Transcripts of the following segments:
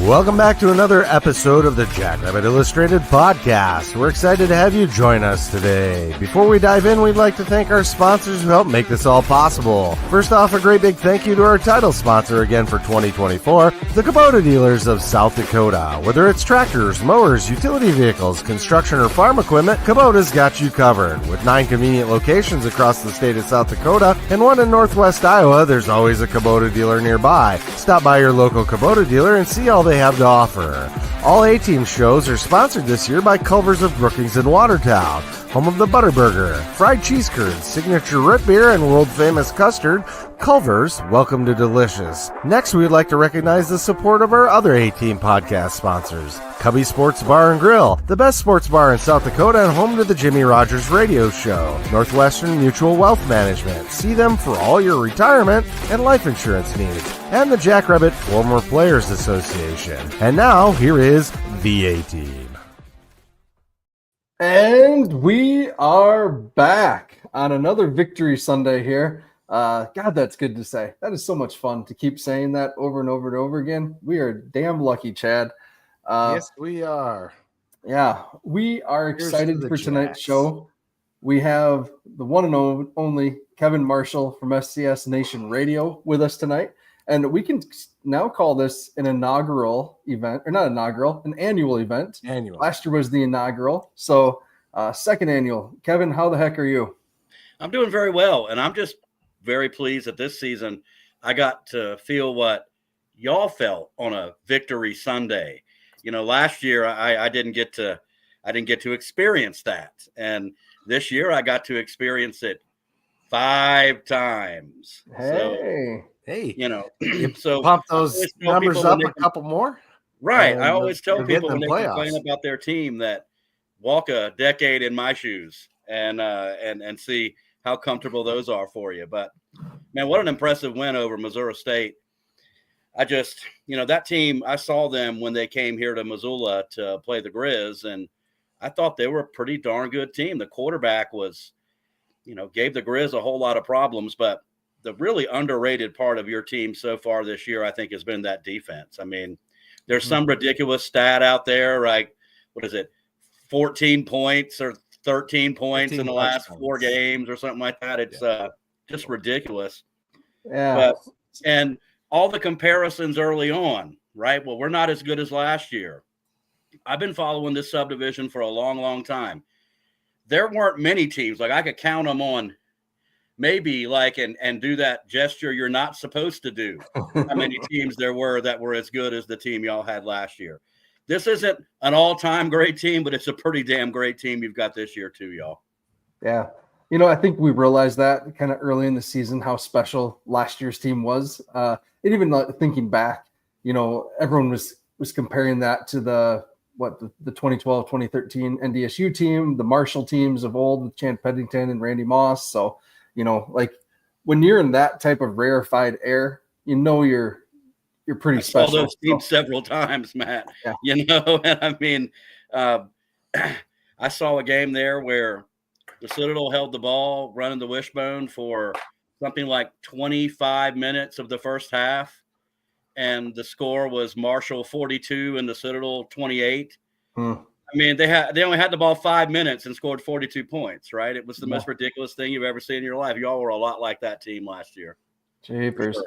Welcome back to another episode of the Jackrabbit Illustrated Podcast. We're excited to have you join us today. Before we dive in, we'd like to thank our sponsors who help make this all possible. First off, a great big thank you to our title sponsor again for 2024, the Kubota dealers of South Dakota. Whether it's tractors, mowers, utility vehicles, construction, or farm equipment, Kubota's got you covered. With 9 convenient locations across the state of South Dakota and 1 in northwest Iowa, there's always a Kubota dealer nearby. Stop by your local Kubota dealer and see all they have to offer. All A-Team shows are sponsored this year by Culver's of Brookings and Watertown, home of the Butterburger, fried cheese curds, signature root beer, and world-famous custard. Culver's, welcome to Delicious. Next, we would like to recognize the support of our other A-Team podcast sponsors. Cubby Sports Bar and Grill, the best sports bar in South Dakota and home to the Jimmy Rogers Radio Show. Northwestern Mutual Wealth Management. See them for all your retirement and life insurance needs. And the Jackrabbit Former Players Association. And now, here is the A-Team. And we are back on another Victory Sunday here. God, that's good to say. That is so much fun to keep saying that over and over and over again. We are damn lucky, Chad. Yes, we are. Yeah, we are excited for tonight's show. We have the one and only Kevin Marshall from FCS Nation Radio with us tonight. And we can now call this an inaugural event, or not inaugural, an annual event. Annual. Last year was the inaugural. So second annual. Kevin, how the heck are you? I'm doing very well. And I'm just very pleased that this season I got to feel what y'all felt on a Victory Sunday. You know, last year I didn't get to experience that. And this year I got to experience it 5 times. Hey, you know, so pump those numbers up a couple more. Right. I always tell people when they playoffs. complain about their team that walk a decade in my shoes and see how comfortable those are for you. But man, what an impressive win over Missouri State. I just, that team, I saw them when they came here to Missoula to play the Grizz, and I thought they were a pretty darn good team. The quarterback was, gave the Grizz a whole lot of problems, but the really underrated part of your team so far this year, I think, has been that defense. I mean, there's some ridiculous stat out there, like, 14 points or 13 points in the last 4 games or something like that. It's just ridiculous. Yeah. And all the comparisons early on, right? Well, we're not as good as last year. I've been following this subdivision for a long, long time. There weren't many teams. Like, I could count them on maybe and do that gesture you're not supposed to do. How many teams there were that were as good as the team y'all had last year. This isn't an all-time great team, but it's a pretty damn great team you've got this year too, y'all. Yeah. I think we realized that kind of early in the season, how special last year's team was. And even thinking back, everyone was comparing that to the 2012, 2013 NDSU team, the Marshall teams of old with Chant Pennington and Randy Moss. So, when you're in that type of rarefied air, you're pretty special. I saw those teams several times, Matt. Yeah. And I mean, I saw a game there where the Citadel held the ball running the wishbone for something like 25 minutes of the first half, and the score was Marshall 42 and the Citadel 28. I mean, they only had the ball 5 minutes and scored 42 points, right? It was the most ridiculous thing you've ever seen in your life. Y'all were a lot like that team last year. Jeepers. Sure.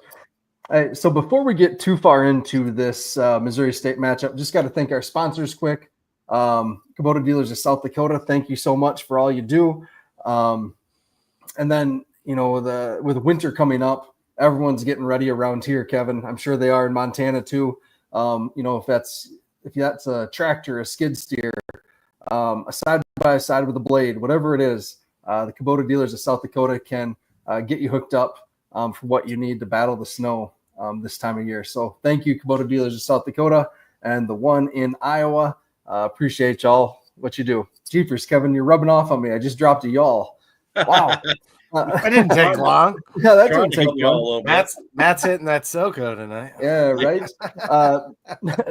All right, so before we get too far into this Missouri State matchup, just got to thank our sponsors quick. Kubota Dealers of South Dakota, thank you so much for all you do. And then, with winter coming up, everyone's getting ready around here, Kevin. I'm sure they are in Montana too. If that's a tractor, a skid steer, a side-by-side with a blade, whatever it is, the Kubota Dealers of South Dakota can get you hooked up for what you need to battle the snow this time of year. So thank you, Kubota Dealers of South Dakota, and the one in Iowa. Appreciate y'all, what you do. Jeepers, Kevin, you're rubbing off on me. I just dropped a y'all. Wow. That didn't take long. Yeah, that didn't take long. Matt's hitting that SoCo tonight. Yeah, right.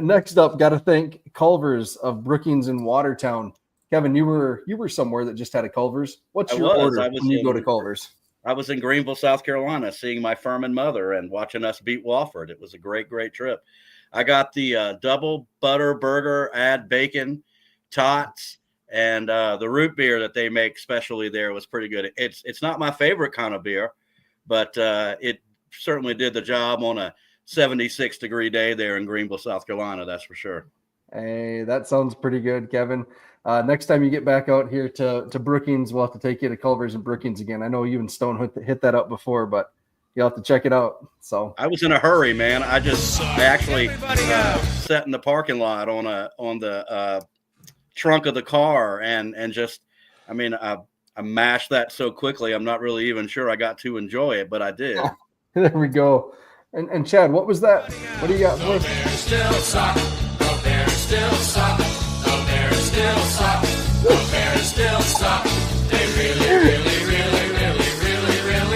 Next up, got to thank Culver's of Brookings and Watertown. Kevin, you were somewhere that just had a Culver's. What's your order when you go to Culver's? I was in Greenville, South Carolina, seeing my Furman mother and watching us beat Wofford. It was a great, great trip. I got the double butter burger, add bacon, tots, and the root beer that they make specially there was pretty good. It's not my favorite kind of beer, but it certainly did the job on a 76-degree day there in Greenville, South Carolina. That's for sure. Hey, that sounds pretty good, Kevin. Next time you get back out here to Brookings, we'll have to take you to Culver's and Brookings again. I know you and Stone hit that up before, but you'll have to check it out. So I was in a hurry, man. I actually sat in the parking lot on the trunk of the car and just, I mean, I mashed that so quickly. I'm not really even sure I got to enjoy it, but I did. There we go. And Chad, what was that? What do you got for us? Still suck. The Bears still suck. The Bears still suck. The Bears still suck. They really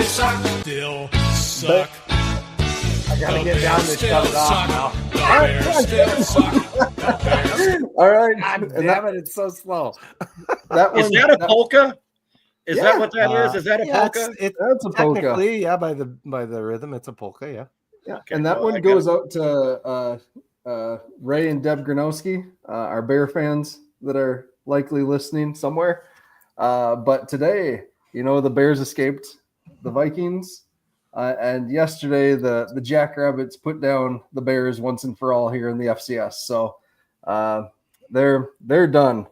suck. Still suck. I gotta get down to shut it off now. The Bears still suck. The Bears. All right. God damn it, it's so slow. That one, Is that a polka? Is that what that is? Is that a yeah, polka? That's a polka. Technically, yeah, by the rhythm, it's a polka, yeah. Yeah. Okay, And that well, one goes out to Ray and Deb Gronowski, our Bear fans that are likely listening somewhere. But today, the Bears escaped the Vikings. And yesterday, the Jackrabbits put down the Bears once and for all here in the FCS. So they're done.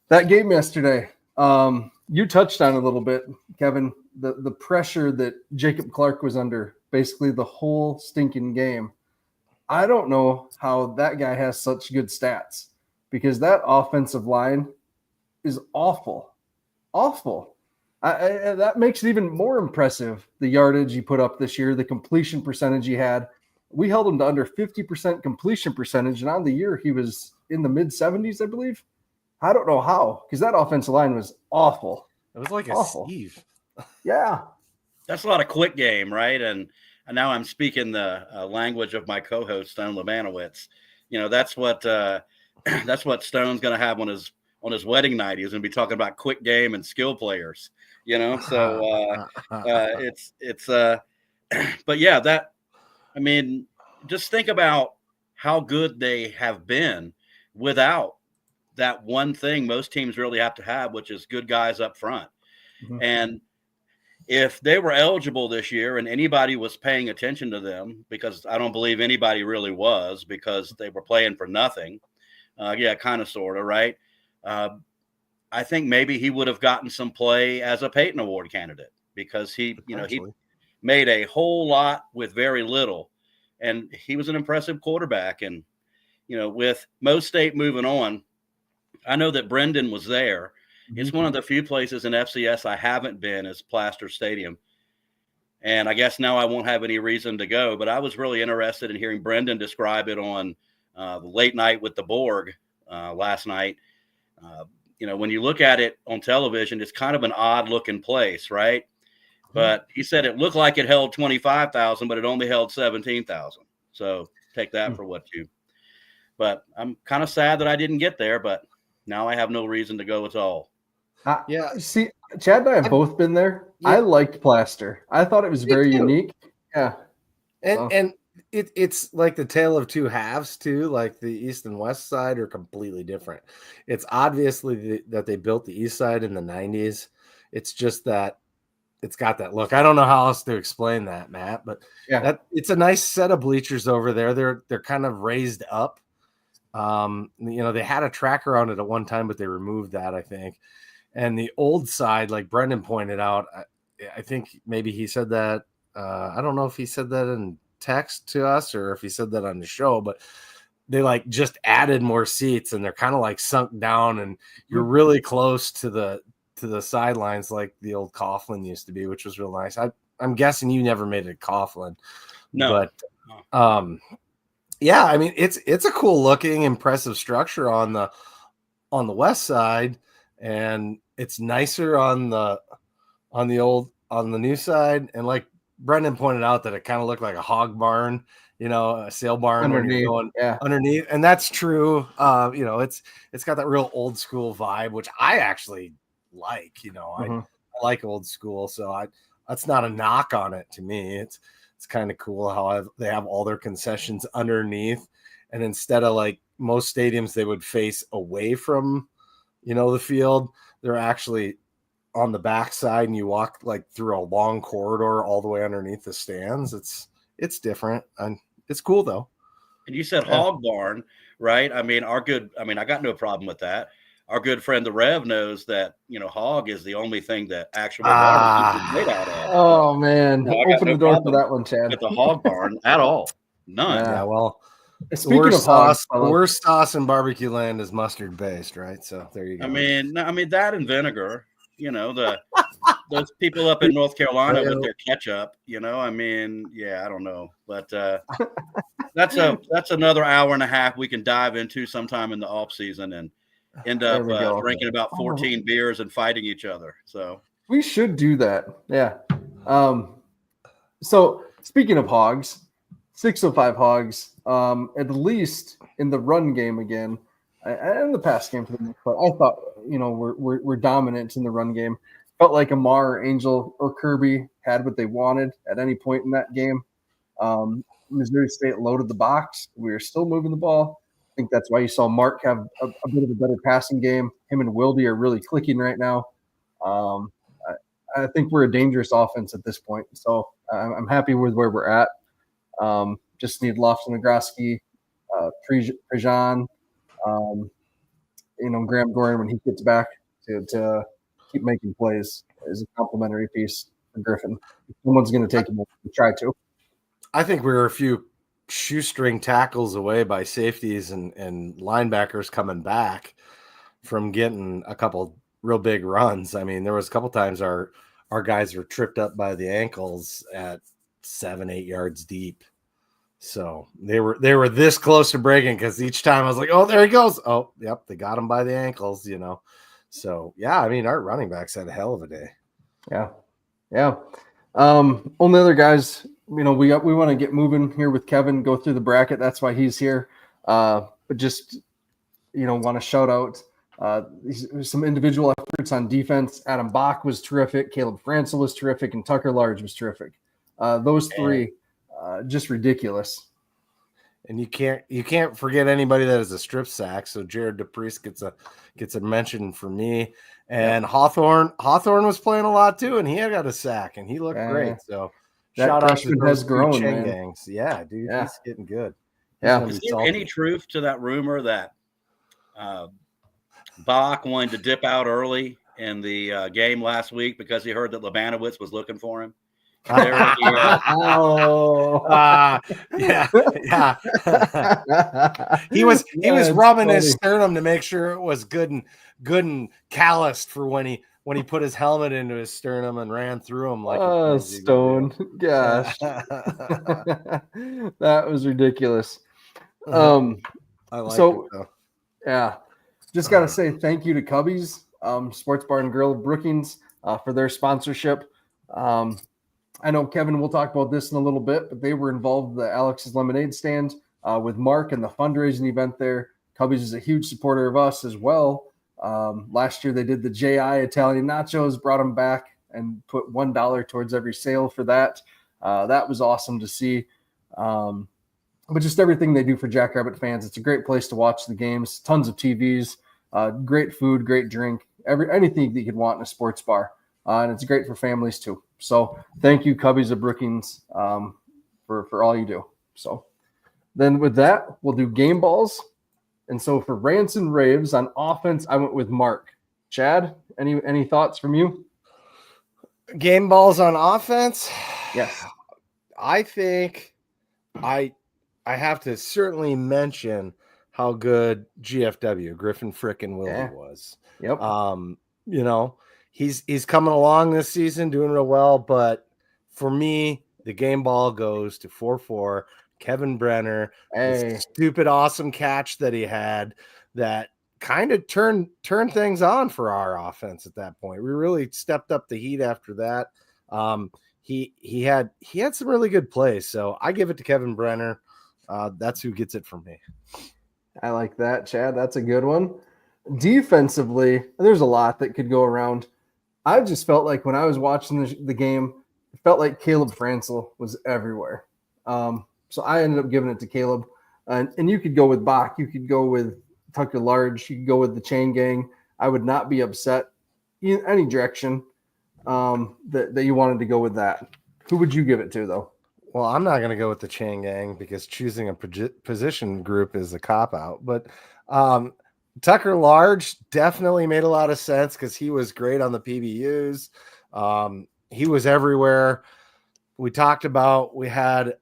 That game yesterday, you touched on a little bit, Kevin, the pressure that Jacob Clark was under basically the whole stinking game. I don't know how that guy has such good stats because that offensive line is awful. That makes it even more impressive, the yardage he put up this year, the completion percentage he had. We held him to under 50% completion percentage, and on the year he was in the mid-70s, I believe. I don't know how, because that offensive line was awful. It was like Awful. a sieve. Yeah. That's a lot of quick game, right? And now I'm speaking the language of my co-host Stone Lebanowitz. That's what Stone's going to have on his wedding night. He's going to be talking about quick game and skill players. So it's but yeah, just think about how good they have been without that one thing most teams really have to have, which is good guys up front. Mm-hmm. And if they were eligible this year and anybody was paying attention to them, because I don't believe anybody really was, because they were playing for nothing. Kind of, sort of, right? I think maybe he would have gotten some play as a Peyton Award candidate because he made a whole lot with very little, and he was an impressive quarterback. And, with Mo State moving on, I know that Brendan was there. It's one of the few places in FCS I haven't been is Plaster Stadium. And I guess now I won't have any reason to go, but I was really interested in hearing Brendan describe it on the late night with the Borg last night. When you look at it on television, it's kind of an odd looking place, right? But he said it looked like it held 25,000, but it only held 17,000. So take that for what you, but I'm kind of sad that I didn't get there, but now I have no reason to go at all. See, Chad and I have both been there. Yeah. I liked Plaster. I thought it was very unique. Yeah. And it's like the tale of two halves too. Like the east and west side are completely different. It's obviously that they built the east side in the 90s. It's just that it's got that look. I don't know how else to explain that, Matt, but it's a nice set of bleachers over there. They're kind of raised up. They had a tracker on it at one time, but they removed that, I think. And the old side, like Brendan pointed out, I think maybe he said that. I don't know if he said that in text to us or if he said that on the show, but they like just added more seats and they're kind of like sunk down and you're really close to the sidelines like the old Coughlin used to be, which was real nice. I'm guessing you never made it Coughlin. No. But yeah, I mean it's a cool looking, impressive structure on the west side, and it's nicer on the new side. And like Brendan pointed out that it kind of looked like a hog barn, a sale barn underneath, when you're going underneath. And that's true. It's got that real old school vibe, which I actually like, I like old school. So that's not a knock on it to me. It's kind of cool how they have all their concessions underneath. and instead of like most stadiums, they would face away from, the field. They're actually on the backside, and you walk like through a long corridor all the way underneath the stands. It's different, and it's cool though. And you said Hog Barn, right? I mean, I got no problem with that. Our good friend the Rev knows that hog is the only thing that actual barbecue is made out of. Oh man, open no the door for problem that one, Chad. with the Hog Barn at all. None. Yeah, well, speaking of hogs, the worst sauce in barbecue land is mustard based, right? So there you go. I mean that and vinegar. Those people up in North Carolina with their ketchup. I don't know, but that's another hour and a half we can dive into sometime in the off season and end up drinking about 14 beers and fighting each other. So we should do that. Yeah. So speaking of hogs, 605 hogs, at least in the run game again, and the pass game for the most part, I thought, we're dominant in the run game. Felt like Amar or Angel or Kirby had what they wanted at any point in that game. Missouri State loaded the box. We were still moving the ball. I think that's why you saw Mark have a bit of a better passing game. Him and Wildy are really clicking right now. I think we're a dangerous offense at this point. So I'm happy with where we're at. Just need Lofton, Nagroski, Prejean, Graham Gordon when he gets back to keep making plays is a complimentary piece for Griffin. Someone's going to take him and try to. I think we were a few shoestring tackles away by safeties and linebackers coming back from getting a couple real big runs. I mean, there was a couple times our guys were tripped up by the ankles at 7-8 yards deep. So they were this close to breaking, because each time I was like, oh, there he goes. Oh, yep, they got him by the ankles, So yeah, I mean, our running backs had a hell of a day. Yeah. Only other guys, we want to get moving here with Kevin, go through the bracket. That's why he's here. But just, want to shout out some individual efforts on defense. Adam Bach was terrific. Caleb Francel was terrific. And Tucker Large was terrific. Those three, just ridiculous. And you can't forget anybody that is a strip sack. So Jared DePriest gets a mention for me. And Hawthorne was playing a lot too, and he got a sack, and he looked great. So shout out to has grown, man. Gangs. Yeah, dude, he's getting good. Is there any truth to that rumor that Bach wanted to dip out early in the game last week because he heard that Labanowitz was looking for him? Yeah. he was rubbing his sternum to make sure it was good and calloused for when he put his helmet into his sternum and ran through him like Stone. Gosh. That was ridiculous. I like it, though. Yeah. Just gotta say thank you to Cubbies, Sports Bar and Grill Brookings, for their sponsorship. I know, Kevin, we'll talk about this in a little bit, but they were involved with the Alex's Lemonade stand with Mark and the fundraising event there. Cubbies is a huge supporter of us as well. Last year they did the J.I. Italian nachos, brought them back and put $1 towards every sale for that. That was awesome to see. But just everything they do for Jackrabbit fans. It's a great place to watch the games, tons of TVs, great food, great drink, anything that you could want in a sports bar. And it's great for families too. So thank you, Cubbies of Brookings, for all you do. So then with that, we'll do game balls. And so for rants and raves on offense, I went with Mark. Chad, any thoughts from you? Game balls on offense? Yes. I think I have to certainly mention how good GFW, Griffin Frickin' Willie was. Yep. He's coming along this season, doing real well. But for me, the game ball goes to 4-4. Kevin Brenner, the stupid awesome catch that he had that kind of turned things on for our offense at that point. We really stepped up the heat after that. He had some really good plays. So I give it to Kevin Brenner. That's who gets it from me. I like that, Chad. That's a good one. Defensively, there's a lot that could go around. I just felt like when I was watching the game, it felt like Caleb Francel was everywhere. So I ended up giving it to Caleb. And you could go with Bach, you could go with Tucker Large, you could go with the Chain Gang. I would not be upset in any direction that you wanted to go with that. Who would you give it to, though? Well, I'm not going to go with the Chain Gang because choosing a position group is a cop-out. But Tucker Large definitely made a lot of sense because he was great on the PBUs. He was everywhere. We talked about we had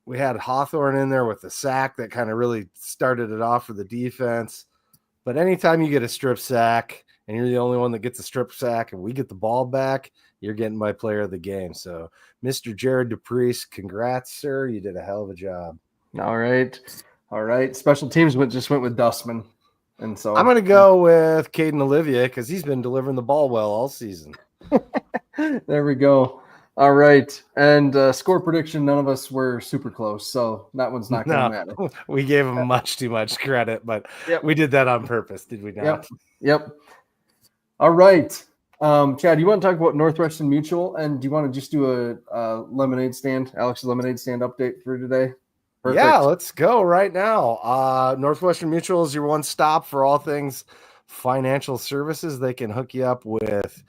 Hawthorne in there with the sack that kind of really started it off for the defense. But anytime you get a strip sack and you're the only one that gets a strip sack and we get the ball back, you're getting my player of the game. So, Mr. Jared DePriest, congrats, sir. You did a hell of a job. All right. Special teams just went with Dustman. And so I'm going to go with Caden Olivier because he's been delivering the ball well all season. There we go. All right. And score prediction, none of us were super close. So that one's not going to matter. We gave him much too much credit, but we did that on purpose, did we not? Yep. All right. Chad, you want to talk about Northwestern Mutual, and do you want to just do a lemonade stand, Alex's lemonade stand update for today? Perfect. Yeah, let's go right now. Northwestern Mutual is your one stop for all things financial services. They can hook you up with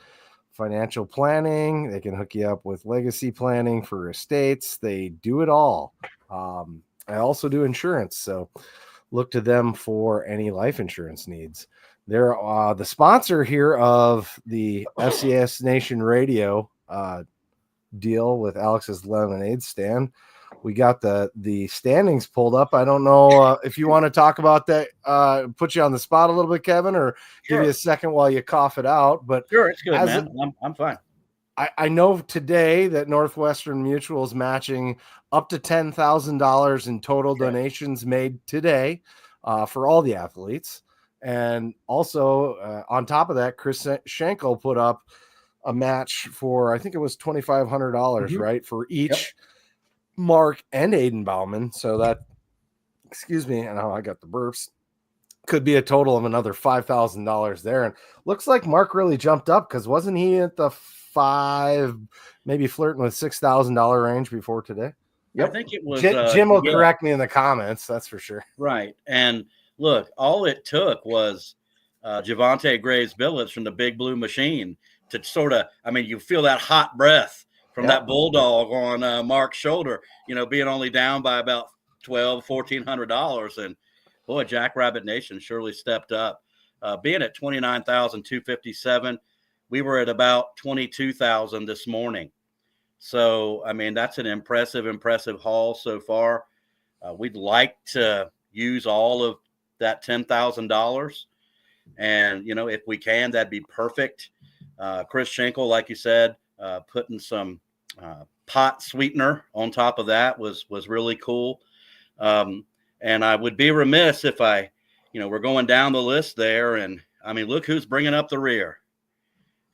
financial planning. They can hook you up with legacy planning for estates. They do it all. I also do insurance, so look to them for any life insurance needs. They're the sponsor here of the FCS Nation Radio deal with Alex's lemonade stand. We got the standings pulled up. I don't know if you want to talk about that, put you on the spot a little bit, Kevin, or give you a second while you cough it out. But sure, it's good, man. I'm fine. I know today that Northwestern Mutual is matching up to $10,000 in total donations made today for all the athletes. And also on top of that, Chris Schenkel put up a match for, I think it was $2,500, right? For each Mark and Aiden Bauman. So that, excuse me, and I got the burps, could be a total of another $5,000 there. And looks like Mark really jumped up because wasn't he at the maybe flirting with $6,000 range before today? Yep. I think it was Jim will correct me in the comments, that's for sure. Right. And look, all it took was Javante Graves-Billets from the Big Blue Machine to sort of, I mean, you feel that hot breath from that bulldog on Mark's shoulder, being only down by about $1,400. And boy, Jackrabbit Nation surely stepped up. Being at 29,257, we were at about 22,000 this morning. So, I mean, that's an impressive haul so far. We'd like to use all of that $10,000. And, if we can, that'd be perfect. Chris Schenkel, like you said, putting some pot sweetener on top of that was really cool. And I would be remiss if we're going down the list there. And I mean, look who's bringing up the rear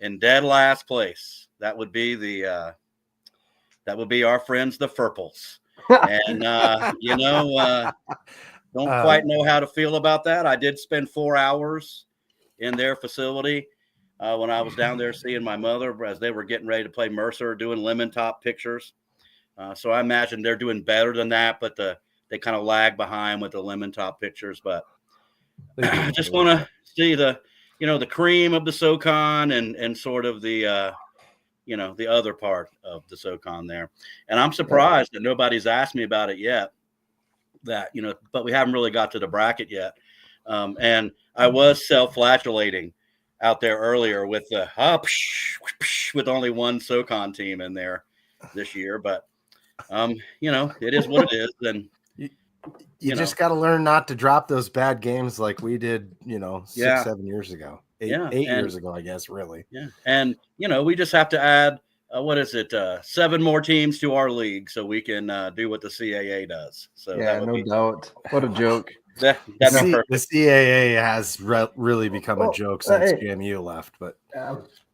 in dead last place. That would be our friends, the Furples. And, don't quite know how to feel about that. I did spend 4 hours in their facility when I was down there seeing my mother as they were getting ready to play Mercer, doing lemon top pictures. So I imagine they're doing better than that, but they kind of lag behind with the lemon top pictures. But I just want to see the cream of the SoCon and sort of the other part of the SoCon there. And I'm surprised that nobody's asked me about it yet. But we haven't really got to the bracket yet. And I was self-flagellating out there earlier with the with only one SoCon team in there this year. But, it is what it is. And you just got to learn not to drop those bad games like we did, 6-7 years ago, eight years ago, I guess, really. Yeah. And, we just have to add, 7 more teams to our league so we can do what the CAA does. So no doubt. What a joke. The CAA has really become a joke since JMU left, but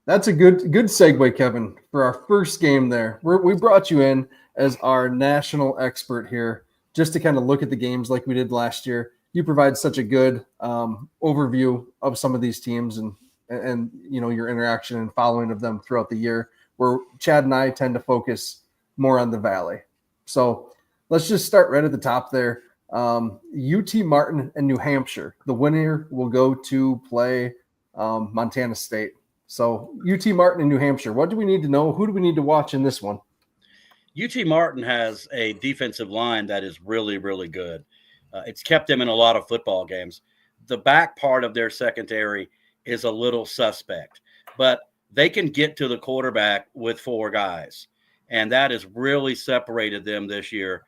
that's a good segue, Kevin, for our first game there. We brought you in as our national expert here just to kind of look at the games like we did last year. You provide such a good overview of some of these teams and your interaction and following of them throughout the year, where Chad and I tend to focus more on the Valley. So let's just start right at the top there. UT Martin and New Hampshire. The winner will go to play Montana State. So UT Martin and New Hampshire. What do we need to know? Who do we need to watch in this one? UT Martin has a defensive line that is really, really good. It's kept them in a lot of football games. The back part of their secondary is a little suspect, but they can get to the quarterback with 4 guys. And that has really separated them this year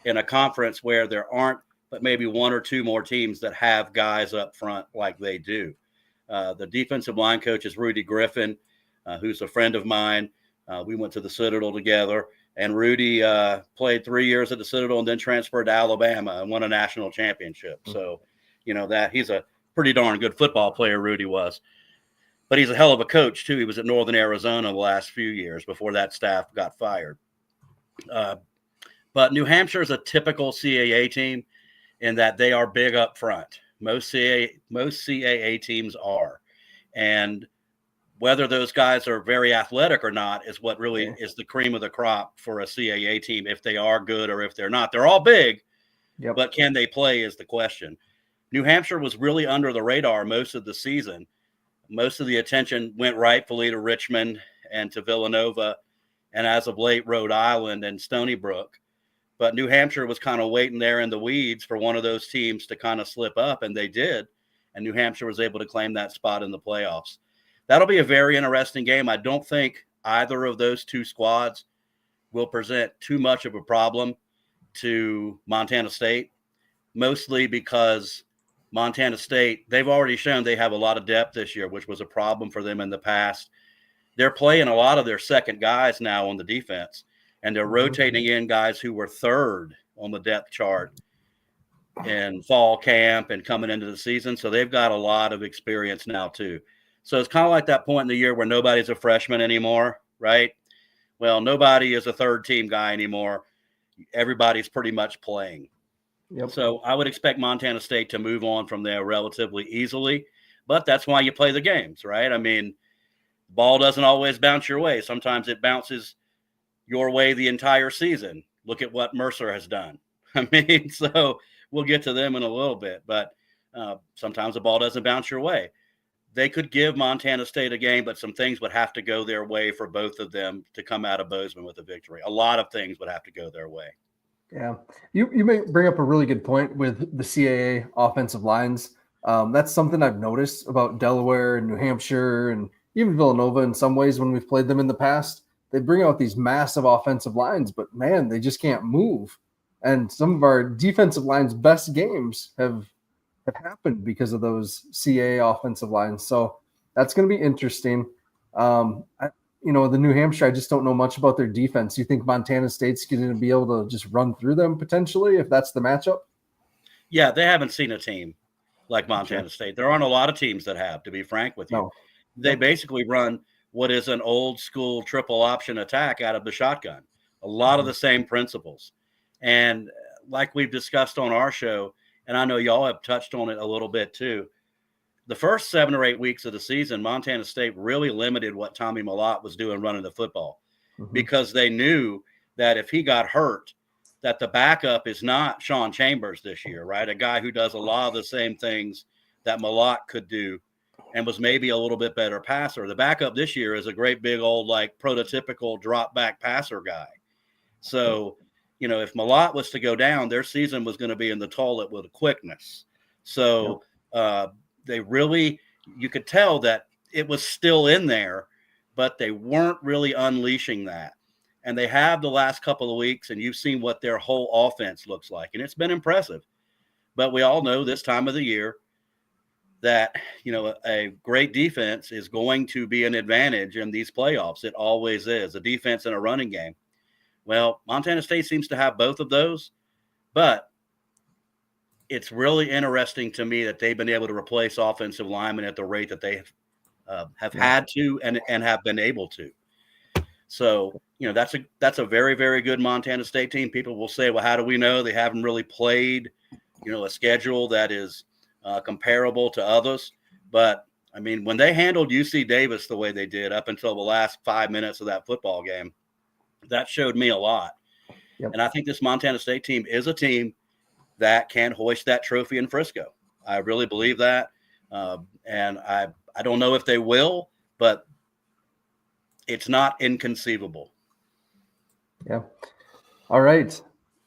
in a conference where there aren't but maybe 1 or 2 more teams that have guys up front like they do. The defensive line coach is Rudy Griffin, who's a friend of mine. We went to the Citadel together, and Rudy played 3 years at the Citadel and then transferred to Alabama and won a national championship. So, that he's a pretty darn good football player, Rudy was. But he's a hell of a coach, too. He was at Northern Arizona the last few years before that staff got fired. But New Hampshire is a typical CAA team in that they are big up front. Most CAA teams are. And whether those guys are very athletic or not is what really is the cream of the crop for a CAA team, if they are good or if they're not. They're all big, but can they play is the question. New Hampshire was really under the radar most of the season. Most of the attention went rightfully to Richmond and to Villanova, and as of late, Rhode Island and Stony Brook. But New Hampshire was kind of waiting there in the weeds for one of those teams to kind of slip up, and they did. And New Hampshire was able to claim that spot in the playoffs. That'll be a very interesting game. I don't think either of those 2 squads will present too much of a problem to Montana State, mostly because Montana State, they've already shown they have a lot of depth this year, which was a problem for them in the past. They're playing a lot of their second guys now on the defense, and they're rotating in guys who were 3rd on the depth chart in fall camp and coming into the season. So they've got a lot of experience now too. So it's kind of like that point in the year where nobody's a freshman anymore, right? Well, nobody is a 3rd team guy anymore. Everybody's pretty much playing. So I would expect Montana State to move on from there relatively easily, but that's why you play the games, right? I mean, the ball doesn't always bounce your way. Sometimes it bounces your way the entire season. Look at what Mercer has done. I mean, so we'll get to them in a little bit, but sometimes the ball doesn't bounce your way. They could give Montana State a game, but some things would have to go their way for both of them to come out of Bozeman with a victory. A lot of things would have to go their way. Yeah, you may bring up a really good point with the CAA offensive lines. That's something I've noticed about Delaware and New Hampshire and even Villanova in some ways when we've played them in the past. They bring out these massive offensive lines, but man, they just can't move. And some of our defensive line's best games have happened because of those CAA offensive lines. So that's going to be interesting. The New Hampshire, I just don't know much about their defense. You think Montana State's going to be able to just run through them potentially if that's the matchup? Yeah, they haven't seen a team like Montana State. There aren't a lot of teams that have, to be frank with you. No. They basically run what is an old school triple option attack out of the shotgun. A lot of the same principles. And like we've discussed on our show, and I know y'all have touched on it a little bit too, the first 7 or 8 weeks of the season, Montana State really limited what Tommy Mellott was doing running the football because they knew that if he got hurt, that the backup is not Sean Chambers this year, right? A guy who does a lot of the same things that Mellott could do and was maybe a little bit better passer. The backup this year is a great big old like prototypical drop back passer guy. So, if Mellott was to go down, their season was going to be in the toilet with quickness. So, they really, you could tell that it was still in there, but they weren't really unleashing that. And they have the last couple of weeks, and you've seen what their whole offense looks like, and it's been impressive. But we all know this time of the year that, a great defense is going to be an advantage in these playoffs. It always is, a defense and a running game. Well, Montana State seems to have both of those, but it's really interesting to me that they've been able to replace offensive linemen at the rate that they have had to and have been able to. So, that's a very, very good Montana State team. People will say, well, how do we know? They haven't really played, a schedule that is comparable to others. But, I mean, when they handled UC Davis the way they did up until the last 5 minutes of that football game, that showed me a lot. And I think this Montana State team is a team that can hoist that trophy in Frisco. I really believe that. And I don't know if they will, but it's not inconceivable. Yeah. All right.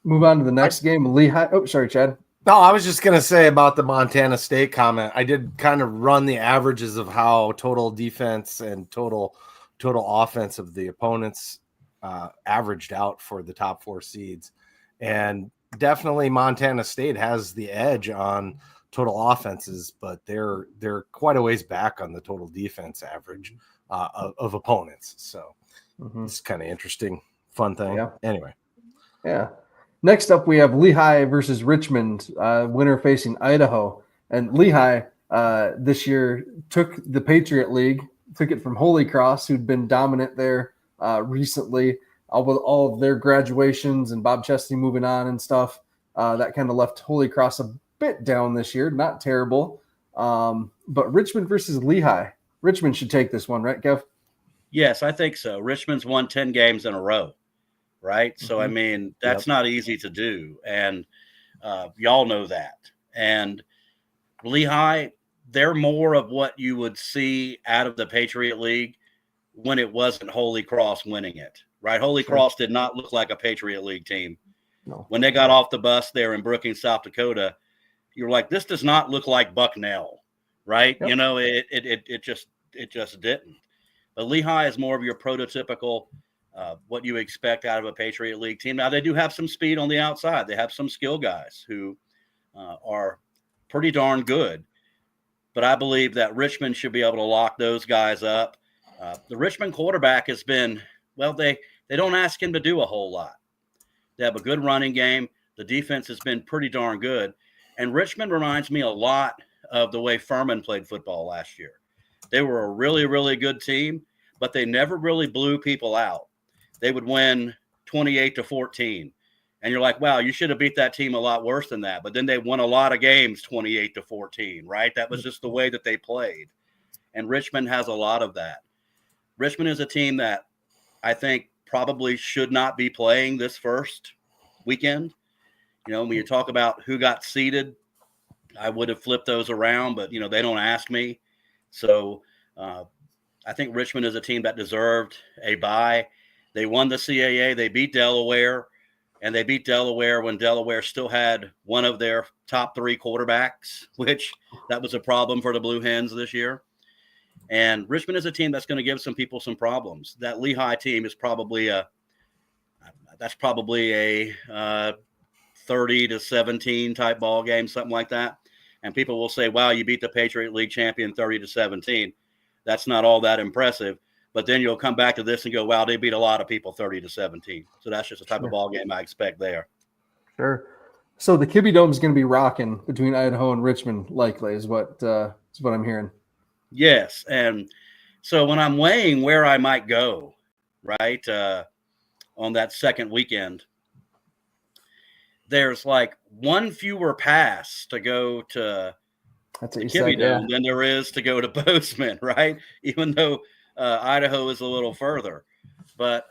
Move on to the next game. Lehigh. Oh, sorry, Chad. No, I was just going to say about the Montana State comment. I did kind of run the averages of how total defense and total offense of the opponents averaged out for the top 4 seeds. And definitely Montana State has the edge on total offenses, but they're quite a ways back on the total defense average of opponents. So it's kind of interesting, fun thing. Yeah. Anyway. Yeah. Next up, we have Lehigh versus Richmond, winner facing Idaho. And Lehigh this year took the Patriot League, took it from Holy Cross, who'd been dominant there recently, with all of their graduations and Bob Chesney moving on and stuff. That kind of left Holy Cross a bit down this year. Not terrible. But Richmond versus Lehigh. Richmond should take this one, right, Kev? Yes, I think so. Richmond's won 10 games in a row. Right. So, I mean, that's not easy to do. And y'all know that. And Lehigh, they're more of what you would see out of the Patriot League when it wasn't Holy Cross winning it. Right. Holy Cross did not look like a Patriot League team. No. When they got off the bus there in Brookings, South Dakota, you're like, this does not look like Bucknell. Right. Yep. You know, it just didn't. But Lehigh is more of your prototypical what you expect out of a Patriot League team. Now, they do have some speed on the outside. They have some skill guys who are pretty darn good. But I believe that Richmond should be able to lock those guys up. The Richmond quarterback has been, well, they don't ask him to do a whole lot. They have a good running game. The defense has been pretty darn good. And Richmond reminds me a lot of the way Furman played football last year. They were a really, really good team, but they never really blew people out. They would win 28-14. And you're like, wow, you should have beat that team a lot worse than that. But then they won a lot of games 28-14, right? That was just the way that they played. And Richmond has a lot of that. Richmond is a team that I think probably should not be playing this first weekend. You know, when you talk about who got seeded, I would have flipped those around, but, you know, they don't ask me. So I think Richmond is a team that deserved a bye. They won the CAA. They beat Delaware, and they beat Delaware when Delaware still had one of their top 3 quarterbacks, which that was a problem for the Blue Hens this year. And Richmond is a team that's going to give some people some problems. That Lehigh team is probably a 30-17 type ball game, something like that. And people will say, wow, you beat the Patriot League champion 30-17. That's not all that impressive. But then you'll come back to this and go, wow, they beat a lot of people 30-17. So that's just the type of ball game I expect there. Sure. So the Kibbe Dome is going to be rocking between Idaho and Richmond, likely, is what I'm hearing. Yes. And so when I'm weighing where I might go, right, on that second weekend, there's like one fewer pass to go to Kibbe Dome than there is to go to Bozeman, right? Even though Idaho is a little further. But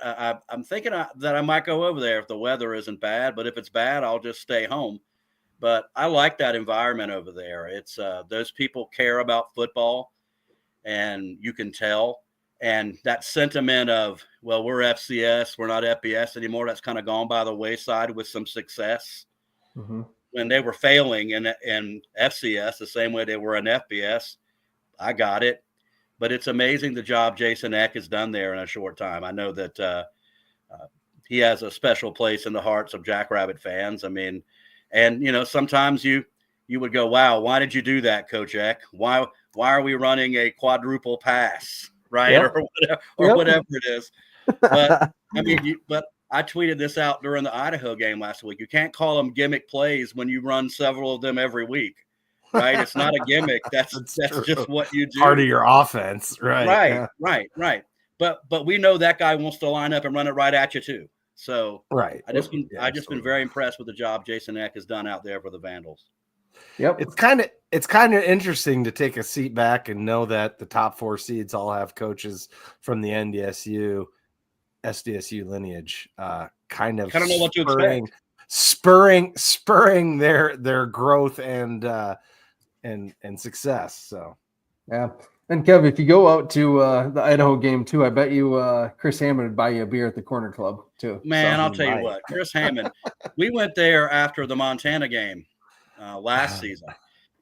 I'm thinking that I might go over there if the weather isn't bad. But if it's bad, I'll just stay home. But I like that environment over there. It's those people care about football, and you can tell. And that sentiment of, well, we're FCS, we're not FBS anymore, that's kind of gone by the wayside with some success. Mm-hmm. When they were failing in FCS the same way they were in FBS, I got it. But it's amazing the job Jason Eck has done there in a short time. I know that he has a special place in the hearts of Jackrabbit fans. I mean, and, you know, sometimes you would go, wow, why did you do that, Coach Eck? Why are we running a quadruple pass, right? Yep. Or whatever it is. But, I mean, but I tweeted this out during the Idaho game last week. You can't call them gimmick plays when you run several of them every week. Right. It's not a gimmick. That's just what you do. Part of your offense. Right. Right. Yeah. Right. But we know that guy wants to line up and run it right at you too. So right. I just been very impressed with the job Jason Eck has done out there for the Vandals. Yep. It's kind of interesting to take a seat back and know that the top 4 seeds all have coaches from the NDSU, SDSU lineage. Kind of know what to expect. spurring their growth and success. So Yeah. And Kev, if you go out to the Idaho game too, I bet you Chris Hammond would buy you a beer at the Corner Club too. Man, So, I'll tell you what, Chris Hammond, we went there after the Montana game last season,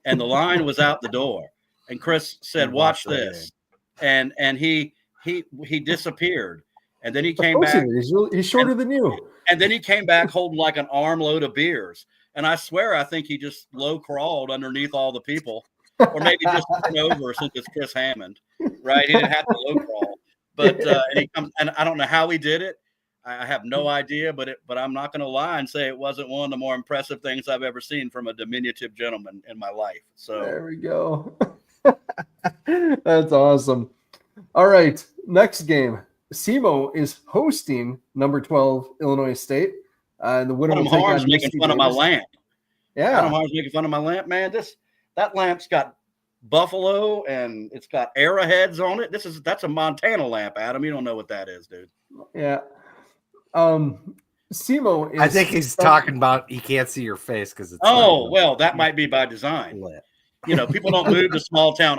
and the line was out the door. And Chris said, "Watch this," and he disappeared, and then he came back. He's shorter than you. And then he came back holding like an armload of beers. And I swear, I think he just low crawled underneath all the people, or maybe just went over since it's Chris Hammond, right? He didn't have to low crawl, but and he comes, and I don't know how he did it. I have no idea, but I'm not going to lie and say it wasn't one of the more impressive things I've ever seen from a diminutive gentleman in my life. So there we go. That's awesome. All right, next game. SEMO is hosting number 12 Illinois State. And the winner Adam will take Harm's on making Misty fun of my Davis. lamp. Yeah. Adam Harm's making fun of my lamp, man. That lamp's got buffalo and it's got arrowheads on it. That's a Montana lamp, Adam. You don't know what that is, dude. Yeah. SEMO is. I think he's talking about he can't see your face because it's. Well, that might be by design. Lit. You know, people don't move to small town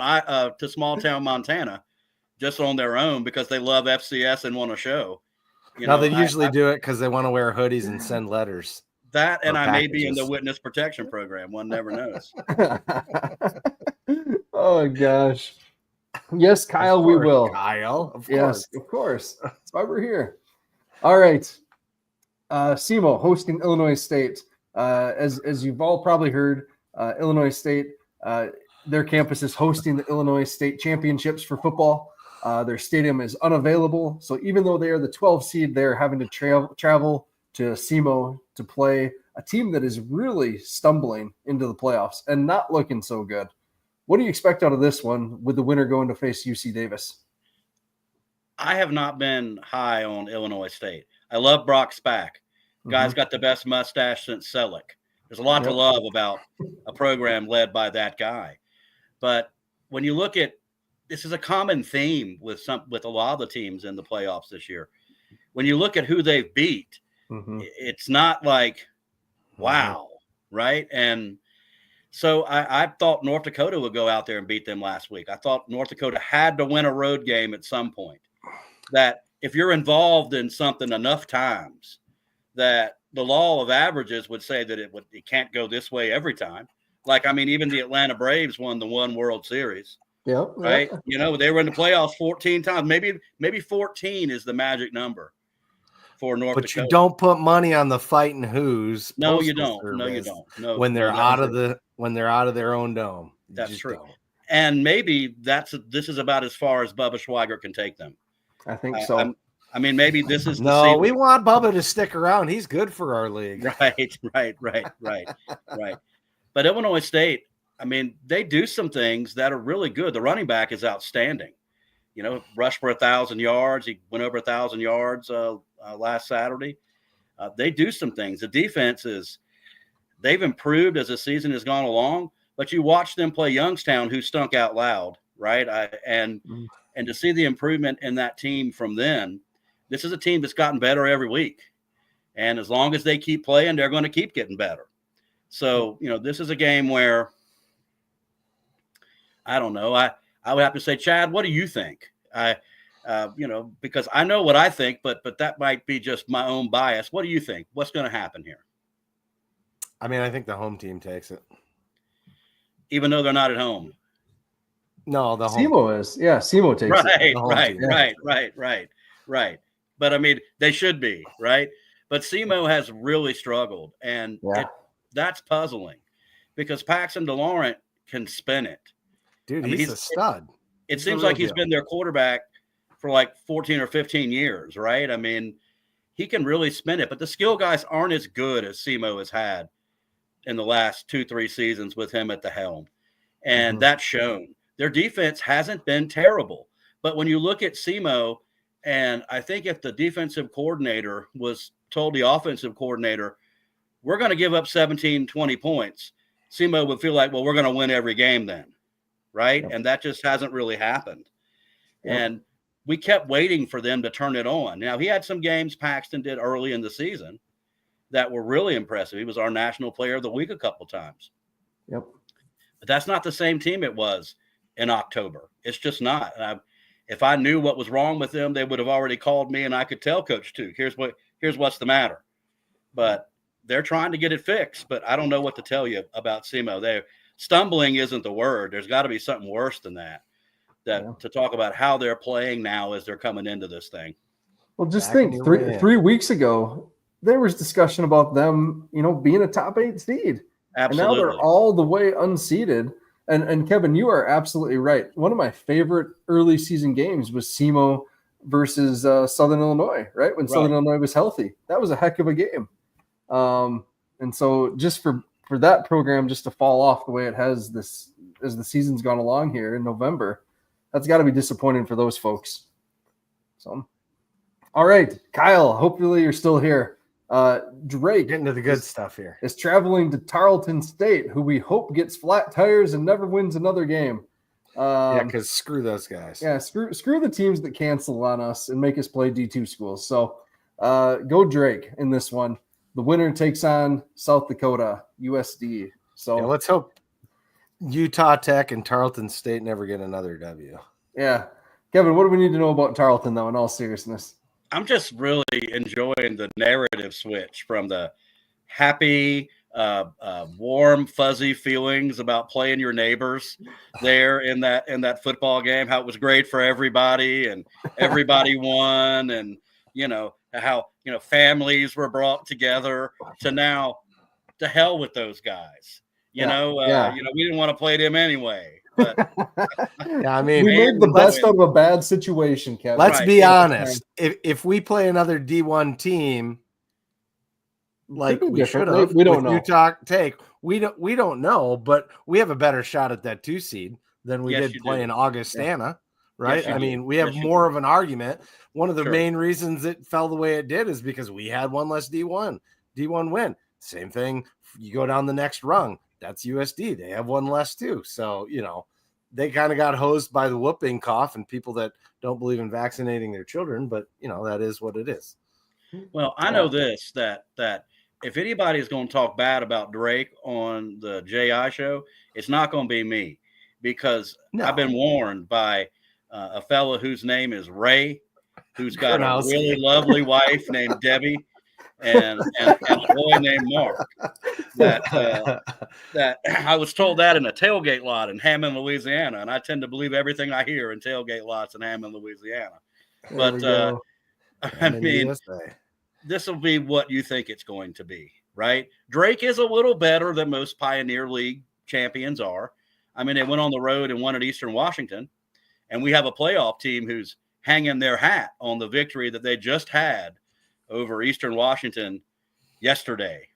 Montana just on their own because they love FCS and want to show. They usually do it because they want to wear hoodies and send letters. That and I may packages. be in the witness protection program. One never knows. Oh gosh. Yes, Kyle, we will. Kyle, of course. Yes, of course. That's why we're here. All right. SEMO hosting Illinois State. As you've all probably heard, Illinois State, their campus is hosting the Illinois State Championships for football. Their stadium is unavailable. So even though they are the 12 seed, they're having to travel to SEMO to play a team that is really stumbling into the playoffs and not looking so good. What do you expect out of this one with the winner going to face UC Davis? I have not been high on Illinois State. I love Brock Spack. Guy's got the best mustache since Selleck. There's a lot to love about a program led by that guy. But when you look at this is a common theme with a lot of the teams in the playoffs this year. When you look at who they've beat, it's not like, wow, right? And so I thought North Dakota would go out there and beat them last week. I thought North Dakota had to win a road game at some point. That if you're involved in something enough times, that the law of averages would say that it can't go this way every time. Like, I mean, even the Atlanta Braves won the one World Series. Yep. Right. You know, they were in the playoffs 14 times. Maybe 14 is the magic number for North Dakota. But you don't put money on the fighting who's. No, you don't. No, you don't. No, when they're out of their own dome. That's true. Don't. And maybe this is about as far as Bubba Schweiger can take them. I think so. I mean, maybe this is no. We want Bubba to stick around. He's good for our league. Right. But Illinois State, I mean, they do some things that are really good. The running back is outstanding. You know, rushed for 1,000 yards. He went over 1,000 yards last Saturday. They do some things. The defense they've improved as the season has gone along. But you watch them play Youngstown, who stunk out loud, right? And to see the improvement in that team from then, this is a team that's gotten better every week. And as long as they keep playing, they're going to keep getting better. So, you know, this is a game where, I don't know. I would have to say, Chad, what do you think? Because I know what I think, but that might be just my own bias. What do you think? What's going to happen here? I mean, I think the home team takes it. Even though they're not at home. No, the home SEMO is. Yeah, SEMO takes it. Right. But, I mean, they should be, right? But SEMO has really struggled, and that's puzzling because Paxton DeLaurent can spin it. Dude, he's a stud. It seems like he's been their quarterback for like 14 or 15 years, right? I mean, he can really spin it, but the skill guys aren't as good as SEMO has had in the last 2-3 seasons with him at the helm. And that's shown. Their defense hasn't been terrible. But when you look at SEMO, and I think if the defensive coordinator was told the offensive coordinator, we're going to give up 17, 20 points, SEMO would feel like, well, we're going to win every game then, right? Yep. And that just hasn't really happened. Yep. And we kept waiting for them to turn it on. Now, he had some games Paxton did early in the season that were really impressive. He was our National Player of the Week a couple times. Yep. But that's not the same team it was in October. It's just not. If I knew what was wrong with them, they would have already called me, and I could tell Coach Tuke, here's what's the matter. But they're trying to get it fixed. But I don't know what to tell you about SEMO. Stumbling isn't the word. There's got to be something worse than that. To talk about how they're playing now as they're coming into this thing. Well, just think 3 weeks ago, there was discussion about them, being a top 8 seed. Absolutely. And now they're all the way unseeded. And Kevin, you are absolutely right. One of my favorite early season games was SEMO versus Southern Illinois, right? When Southern Illinois was healthy. That was a heck of a game. And so just for that program just to fall off the way it has this as the season's gone along here in November, that's got to be disappointing for those folks. So, all right, Kyle, hopefully you're still here. Drake, getting to the good stuff here, is traveling to Tarleton State, who we hope gets flat tires and never wins another game. Because screw those guys. Yeah, screw the teams that cancel on us and make us play D2 schools. So go Drake in this one. The winner takes on South Dakota USD. So let's hope Utah Tech and Tarleton State never get another W. Yeah. Kevin, what do we need to know about Tarleton, though, in all seriousness? I'm just really enjoying the narrative switch from the happy, warm, fuzzy feelings about playing your neighbors there in that football game, how it was great for everybody and everybody won, and how families were brought together, to now to hell with those guys. We didn't want to play them anyway. But I mean, we made the best out of a bad situation, Kevin. Let's be honest. If we play another D1 team, like we should have, we don't know. Utah Tech, we don't know, but we have a better shot at that 2 seed than we did playing Augustana, right? Yes, I mean, we have more of an argument. One of the main reasons it fell the way it did is because we had one less D1 win. Same thing. You go down the next rung. That's USD. They have one less too. So, they kind of got hosed by the whooping cough and people that don't believe in vaccinating their children, but that is what it is. Well, I know this, that if anybody is going to talk bad about Drake on the JI show, it's not going to be me, because I've been warned by a fella whose name is Ray, who's got a really lovely wife named Debbie, and a boy named Mark. That I was told that in a tailgate lot in Hammond, Louisiana, and I tend to believe everything I hear in tailgate lots in Hammond, Louisiana. But I mean, this will be what you think it's going to be, right? Drake is a little better than most Pioneer League champions are. I mean, they went on the road and won at Eastern Washington, and we have a playoff team who's hanging their hat on the victory that they just had over Eastern Washington yesterday.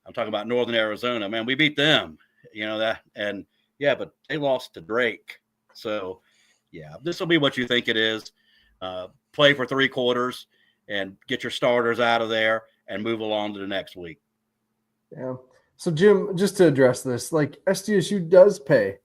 I'm talking about Northern Arizona. Man, we beat them, but they lost to Drake. So, this will be what you think it is. Play for 3 quarters and get your starters out of there and move along to the next week. Yeah. So, Jim, just to address this, SDSU does pay.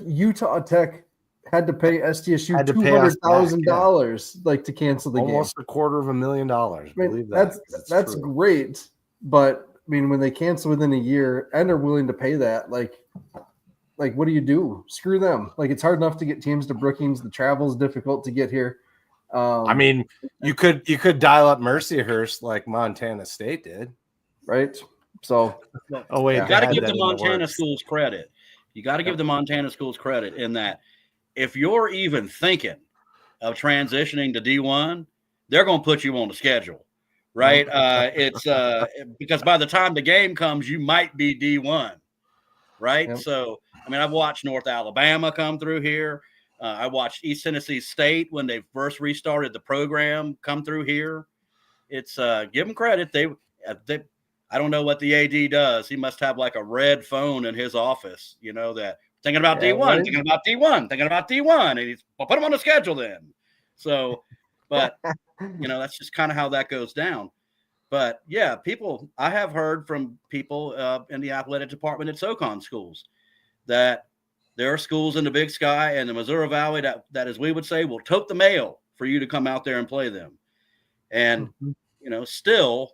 Utah Tech had to pay SDSU $200,000 to cancel the game. Almost $250,000. Believe that. That's great. But I mean, when they cancel within a year and are willing to pay that, what do you do? Screw them. It's hard enough to get teams to Brookings. The travel is difficult to get here. I mean, you could dial up Mercyhurst like Montana State did, right? So, you got to give the Montana schools credit. You got to give the Montana schools credit in that if you're even thinking of transitioning to D1, they're going to put you on the schedule, right? It's because by the time the game comes, you might be D1, right? Yep. So, I mean, I've watched North Alabama come through here. I watched East Tennessee State when they first restarted the program come through here. It's give them credit. They I don't know what the AD does. He must have a red phone in his office, that thinking about D1, thinking about D1, and he's put him on the schedule then. So, but that's just kind of how that goes down. But I have heard from people in the athletic department at SoCon schools that there are schools in the Big Sky and the Missouri Valley that, as we would say, will tote the mail for you to come out there and play them. And, still,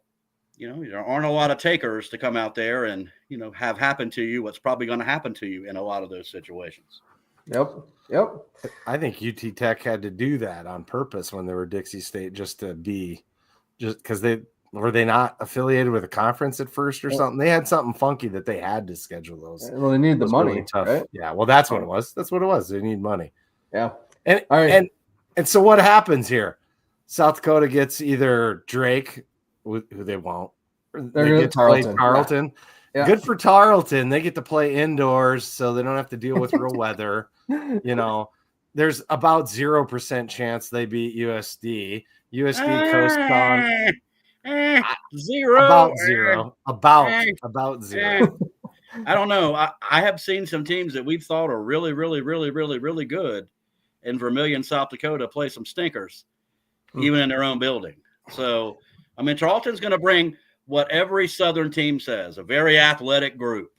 there aren't a lot of takers to come out there and, have happen to you what's probably going to happen to you in a lot of those situations. Yep. I think UT Tech had to do that on purpose when they were Dixie State, just because were they not affiliated with a conference at first or something? They had something funky that they had to schedule those. Well, they need the money, really tough. right? Yeah, well, that's what it was. That's what it was. They need money. Yeah. And all right. And so what happens here? South Dakota gets either Drake, who they won't. They get to play Tarleton. Yeah. Good for Tarleton. They get to play indoors, so they don't have to deal with real weather. There's about 0% chance they beat USD. USD coast on zero. About zero. About zero. I don't know. I have seen some teams that we've thought are really, really, really, really, really good in Vermilion, South Dakota, play some stinkers, even in their own building. So, Tarleton's going to bring what every Southern team says, a very athletic group,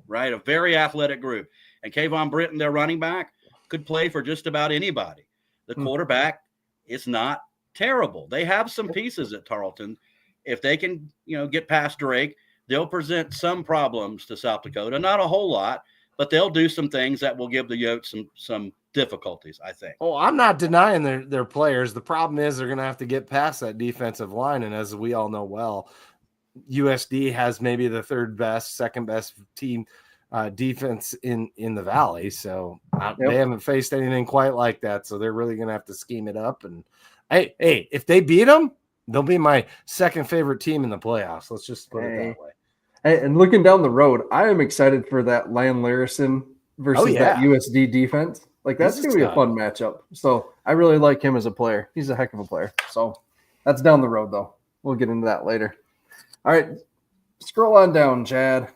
right? A very athletic group. And Kayvon Britton, their running back, could play for just about anybody. The quarterback is not terrible. They have some pieces at Tarleton. If they can, get past Drake, they'll present some problems to South Dakota. Not a whole lot, but they'll do some things that will give the Yotes some difficulties, I think. Oh, I'm not denying their players. The problem is they're going to have to get past that defensive line. And as we all know well, USD has maybe the second best team defense in the Valley. So they haven't faced anything quite like that. So they're really going to have to scheme it up. And hey, if they beat them, they'll be my second favorite team in the playoffs. Let's just put it that way. Hey, and looking down the road, I am excited for that Lan Larison versus that USD defense. Like, that's going to be a fun matchup. So I really like him as a player. He's a heck of a player. So that's down the road, though. We'll get into that later. All right. Scroll on down, Chad.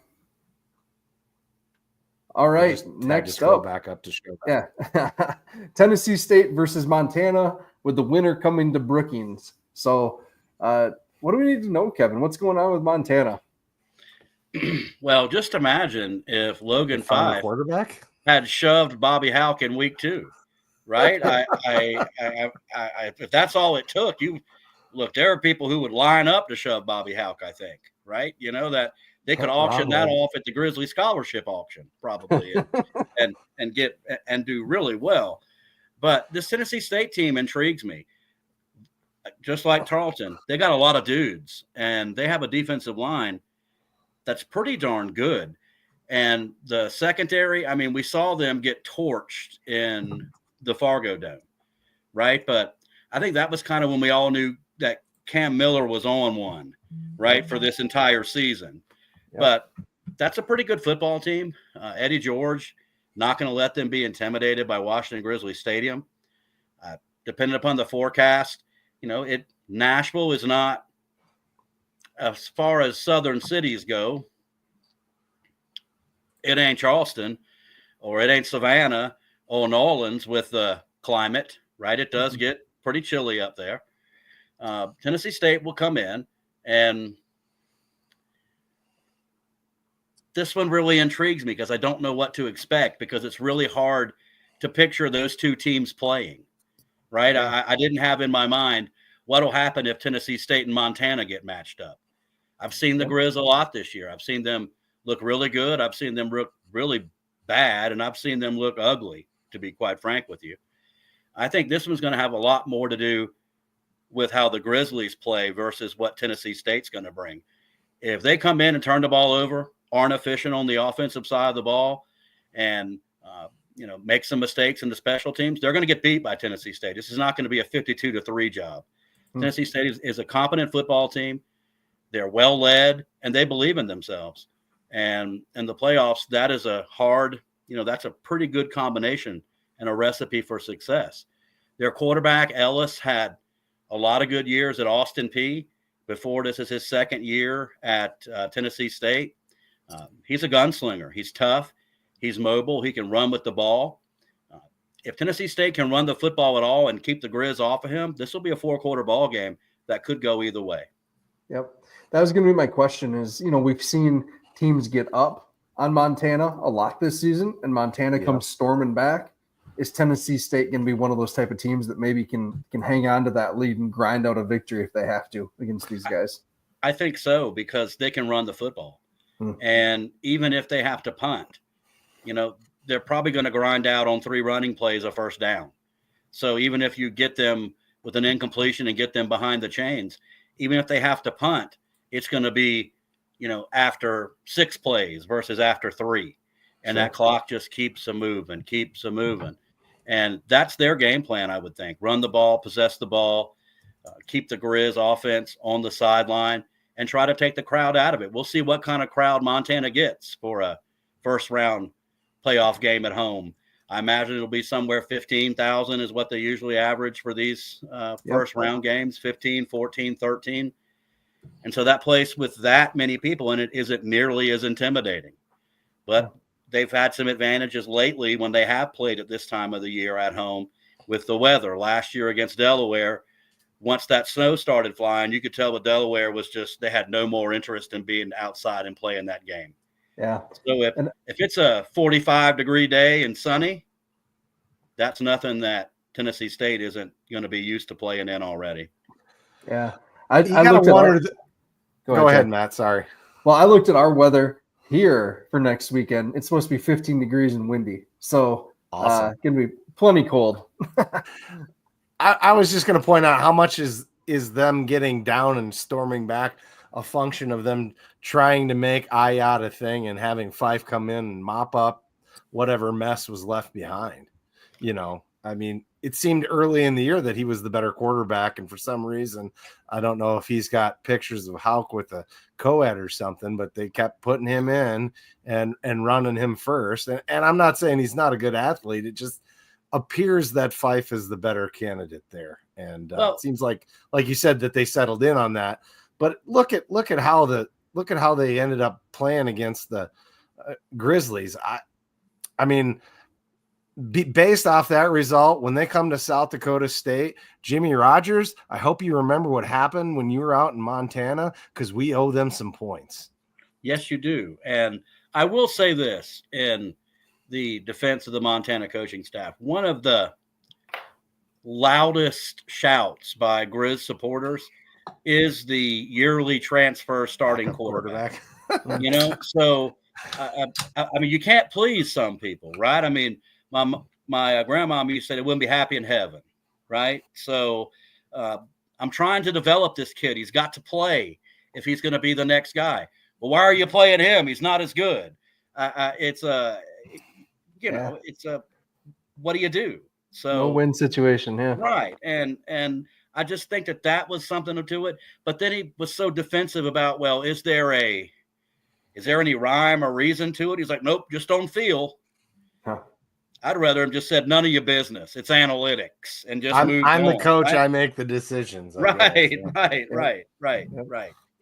All right. Next up. Back up to show that. Yeah. Tennessee State versus Montana, with the winner coming to Brookings. So what do we need to know, Kevin? What's going on with Montana? Well, just imagine if Logan Fife quarterback had shoved Bobby Houck in week 2, right? If that's all it took, there are people who would line up to shove Bobby Houck, I think, right? That they could auction that off at the Grizzly scholarship auction, probably, and do really well. But this Tennessee State team intrigues me. Just like Tarleton, they got a lot of dudes, and they have a defensive line that's pretty darn good. And the secondary, we saw them get torched in the Fargo Dome, right? But I think that was kind of when we all knew that Cam Miller was on one, right, for this entire season. Yep. But that's a pretty good football team. Eddie George, not going to let them be intimidated by Washington Grizzly Stadium. Depending upon the forecast, Nashville is not, as far as southern cities go, it ain't Charleston or it ain't Savannah or New Orleans with the climate, right? It does get pretty chilly up there. Tennessee State will come in, and this one really intrigues me because I don't know what to expect, because it's really hard to picture those two teams playing, right? Yeah. I didn't have in my mind what will happen if Tennessee State and Montana get matched up. I've seen the Grizz a lot this year. I've seen them look really good. I've seen them look really bad, and I've seen them look ugly, to be quite frank with you. I think this one's going to have a lot more to do with how the Grizzlies play versus what Tennessee State's going to bring. If they come in and turn the ball over, aren't efficient on the offensive side of the ball, and make some mistakes in the special teams, they're going to get beat by Tennessee State. This is not going to be a 52-3 job. Tennessee State is a competent football team. They're well led, and they believe in themselves. And in the playoffs, that is a hard, that's a pretty good combination and a recipe for success. Their quarterback, Ellis, had a lot of good years at Austin Peay. Before this is his second year at Tennessee State. He's a gunslinger. He's tough. He's mobile. He can run with the ball. If Tennessee State can run the football at all and keep the Grizz off of him, this will be a 4-quarter ball game that could go either way. Yep. That was going to be my question is, we've seen teams get up on Montana a lot this season, and Montana comes storming back. is Tennessee State going to be one of those type of teams that maybe can hang on to that lead and grind out a victory if they have to against these guys? I think so, because they can run the football. And even if they have to punt, they're probably going to grind out on 3 running plays a first down. So even if you get them with an incompletion and get them behind the chains, even if they have to punt, it's going to be, after 6 plays versus after 3. And that clock just keeps them moving. And that's their game plan, I would think. Run the ball, possess the ball, keep the Grizz offense on the sideline, and try to take the crowd out of it. We'll see what kind of crowd Montana gets for a first-round playoff game at home. I imagine it'll be somewhere 15,000 is what they usually average for these first-round games, 15, 14, 13. And so that place with that many people in it isn't nearly as intimidating. But they've had some advantages lately when they have played at this time of the year at home with the weather. Last year against Delaware, once that snow started flying, you could tell that Delaware was they had no more interest in being outside and playing that game. Yeah. So if it's a 45-degree day and sunny, that's nothing that Tennessee State isn't going to be used to playing in already. Yeah. Go ahead, Matt. Sorry. Well, I looked at our weather here for next weekend. It's supposed to be 15 degrees and windy. So awesome. Going to be plenty cold. I was just going to point out how much is them getting down and storming back a function of them trying to make IOT a thing and having Fife come in and mop up whatever mess was left behind. I mean, it seemed early in the year that he was the better quarterback, and for some reason, I don't know if he's got pictures of Houck with a co-ed or something, but they kept putting him in and running him first. And I'm not saying he's not a good athlete. It just appears that Fife is the better candidate there. And it seems like you said, that they settled in on that. But look at how they ended up playing against the Grizzlies. I mean, based off that result, when they come to South Dakota State, Jimmy Rogers, I hope you remember what happened when you were out in Montana, because we owe them some points. Yes, you do. And I will say this in the defense of the Montana coaching staff. One of the loudest shouts by Grizz supporters is the yearly transfer starting quarterback. So I mean, you can't please some people, right? I mean, my grandmom used to say they wouldn't be happy in heaven, right? So I'm trying to develop this kid. He's got to play if he's going to be the next guy. Well, why are you playing him? He's not as good. It's what do you do? So no win situation, yeah. Right. And I just think that was something to it. But then he was so defensive about, well, is there any rhyme or reason to it? He's like, nope, just don't feel. Huh. I'd rather him just said, none of your business. It's analytics, and just move on. I'm the coach. Right? I make the decisions. Right.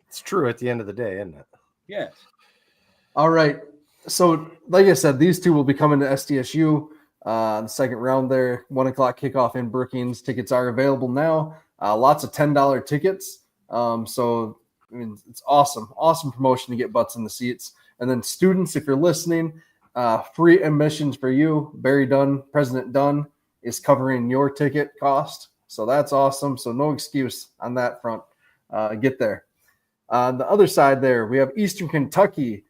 It's true at the end of the day, isn't it? Yes. All right. So, like I said, these two will be coming to SDSU the second round there. 1:00 kickoff in Brookings. Tickets are available now. Lots of $10 tickets. So, I mean, it's awesome. Awesome promotion to get butts in the seats. And then students, if you're listening, free admissions for you. Barry Dunn, President Dunn, is covering your ticket cost. So that's awesome. So no excuse on that front. Get there. On the other side there, we have Eastern Kentucky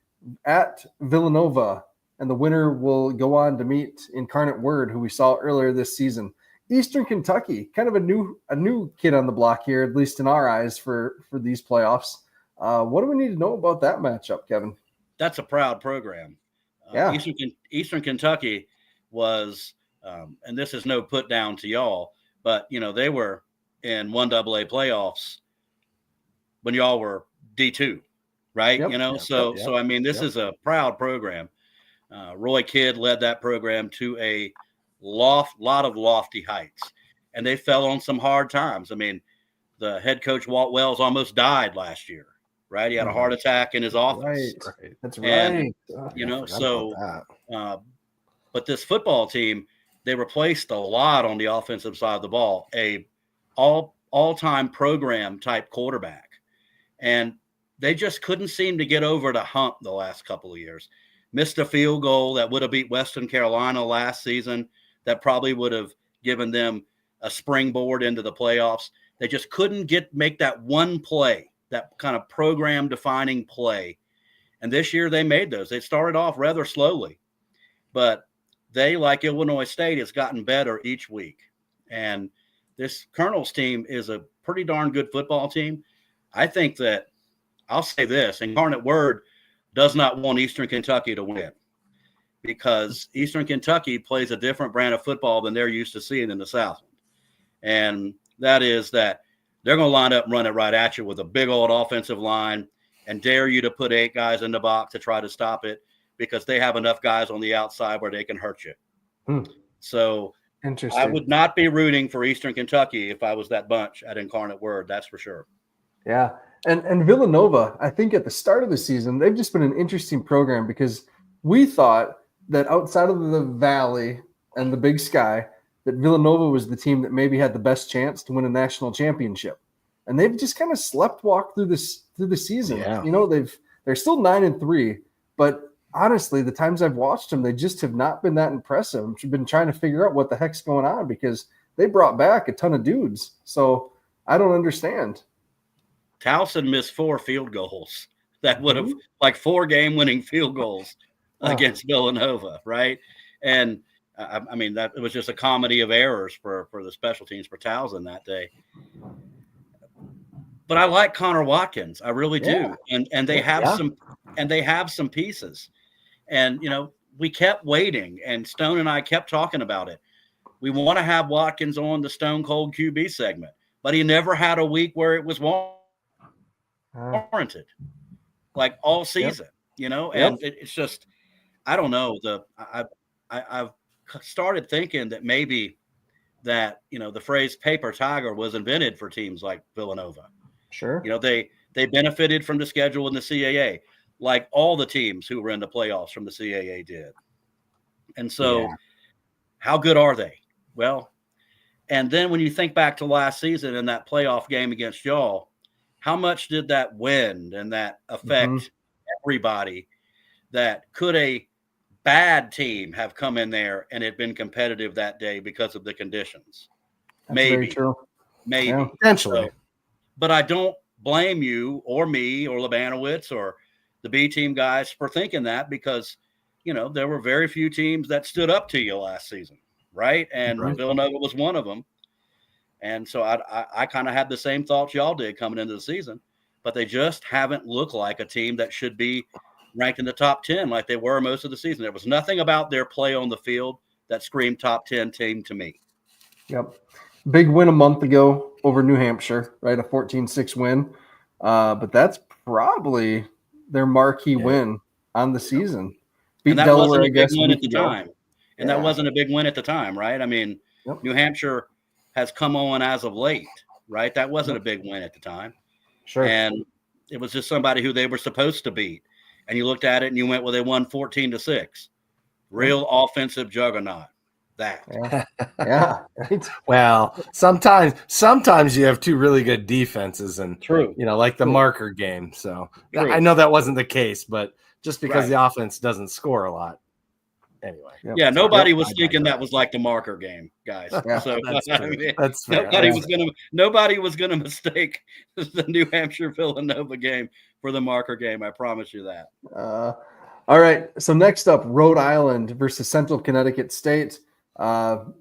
at Villanova, and the winner will go on to meet Incarnate Word, who we saw earlier this season. Eastern Kentucky, kind of a new kid on the block here, at least in our eyes for these playoffs. What do we need to know about that matchup, Kevin? That's a proud program. Yeah. Eastern Kentucky was, and this is no put down to y'all, but they were in 1AA playoffs when y'all were D2, right? Yep. So I mean, this is a proud program. Roy Kidd led that program to a lot of lofty heights, and they fell on some hard times. I mean, the head coach Walt Wells almost died last year. Right, he had a heart attack in his office. Right. That's right. But this football team, they replaced a lot on the offensive side of the ball. A all-time program type quarterback, and they just couldn't seem to get over the hump the last couple of years. Missed a field goal that would have beat Western Carolina last season that probably would have given them a springboard into the playoffs. They just couldn't make that one play, that kind of program defining play. And this year they made those. They started off rather slowly, but they, like Illinois State, has gotten better each week. And this Colonels team is a pretty darn good football team. I think that, I'll say this, Incarnate Word does not want Eastern Kentucky to win, because Eastern Kentucky plays a different brand of football than they're used to seeing in the Southland. And that is that they're going to line up and run it right at you with a big old offensive line and dare you to put 8 guys in the box to try to stop it, because they have enough guys on the outside where they can hurt you. So Interesting. I would not be rooting for Eastern Kentucky if I was that bunch at Incarnate Word. That's for sure. Yeah. And Villanova, I think at the start of the season, they've just been an interesting program, because we thought that outside of the Valley and the Big Sky, that Villanova was the team that maybe had the best chance to win a national championship. And they've just kind of sleptwalked through the season. Yeah. You know, they're still 9-3, but honestly, the times I've watched them, they just have not been that impressive. I've been trying to figure out what the heck's going on, because they brought back a ton of dudes. So I don't understand. Towson missed 4 field goals that would have, like 4 game-winning field goals against Villanova, right? And I mean, that it was just a comedy of errors for the special teams for Towson that day. But I like Connor Watkins, I really do, and they have some pieces, and you know, we kept waiting, and Stone and I kept talking about it. We want to have Watkins on the Stone Cold QB segment, but he never had a week where it was warranted, like all season, you know. And it's just, I don't know. I've started thinking that maybe that, you know, the phrase "paper tiger" was invented for teams like Villanova. Sure. You know, they benefited from the schedule in the CAA, like all the teams who were in the playoffs from the CAA did. And so how good are they? Well, and then when you think back to last season and that playoff game against y'all, how much did that wind and that affect everybody? That could a bad team have come in there and had been competitive that day because of the conditions? That's maybe. very true. Maybe. Yeah. Potentially. So, but I don't blame you or me or Labanowitz or the B team guys for thinking that, because, you know, there were very few teams that stood up to you last season, right? And Villanova was one of them. And so I kind of had the same thoughts y'all did coming into the season, but they just haven't looked like a team that should be ranked in the top 10 like they were most of the season. There was nothing about their play on the field that screamed top 10 team to me. Yep. Big win a month ago over New Hampshire, right? A 14-6 win. But that's probably their marquee win on the season. Beat And that Delaware, wasn't a I guess, big win at the ago. time. And that wasn't a big win at the time, right? I mean, New Hampshire has come on as of late, right? That wasn't a big win at the time. Sure. And it was just somebody who they were supposed to beat. And you looked at it and you went, well, they won 14-6. Real offensive juggernaut. That. Yeah. Right. Well, sometimes you have 2 really good defenses, and True. you know, like the marker game. So I know that wasn't the case, but just because the offense doesn't score a lot. Anyway. Yeah, nobody was thinking that was like the marker game, guys. Yeah, So that's I true. mean, That's fair. nobody was gonna mistake the New Hampshire Villanova game for the marker game. I promise you that. All right. So next up, Rhode Island versus Central Connecticut State.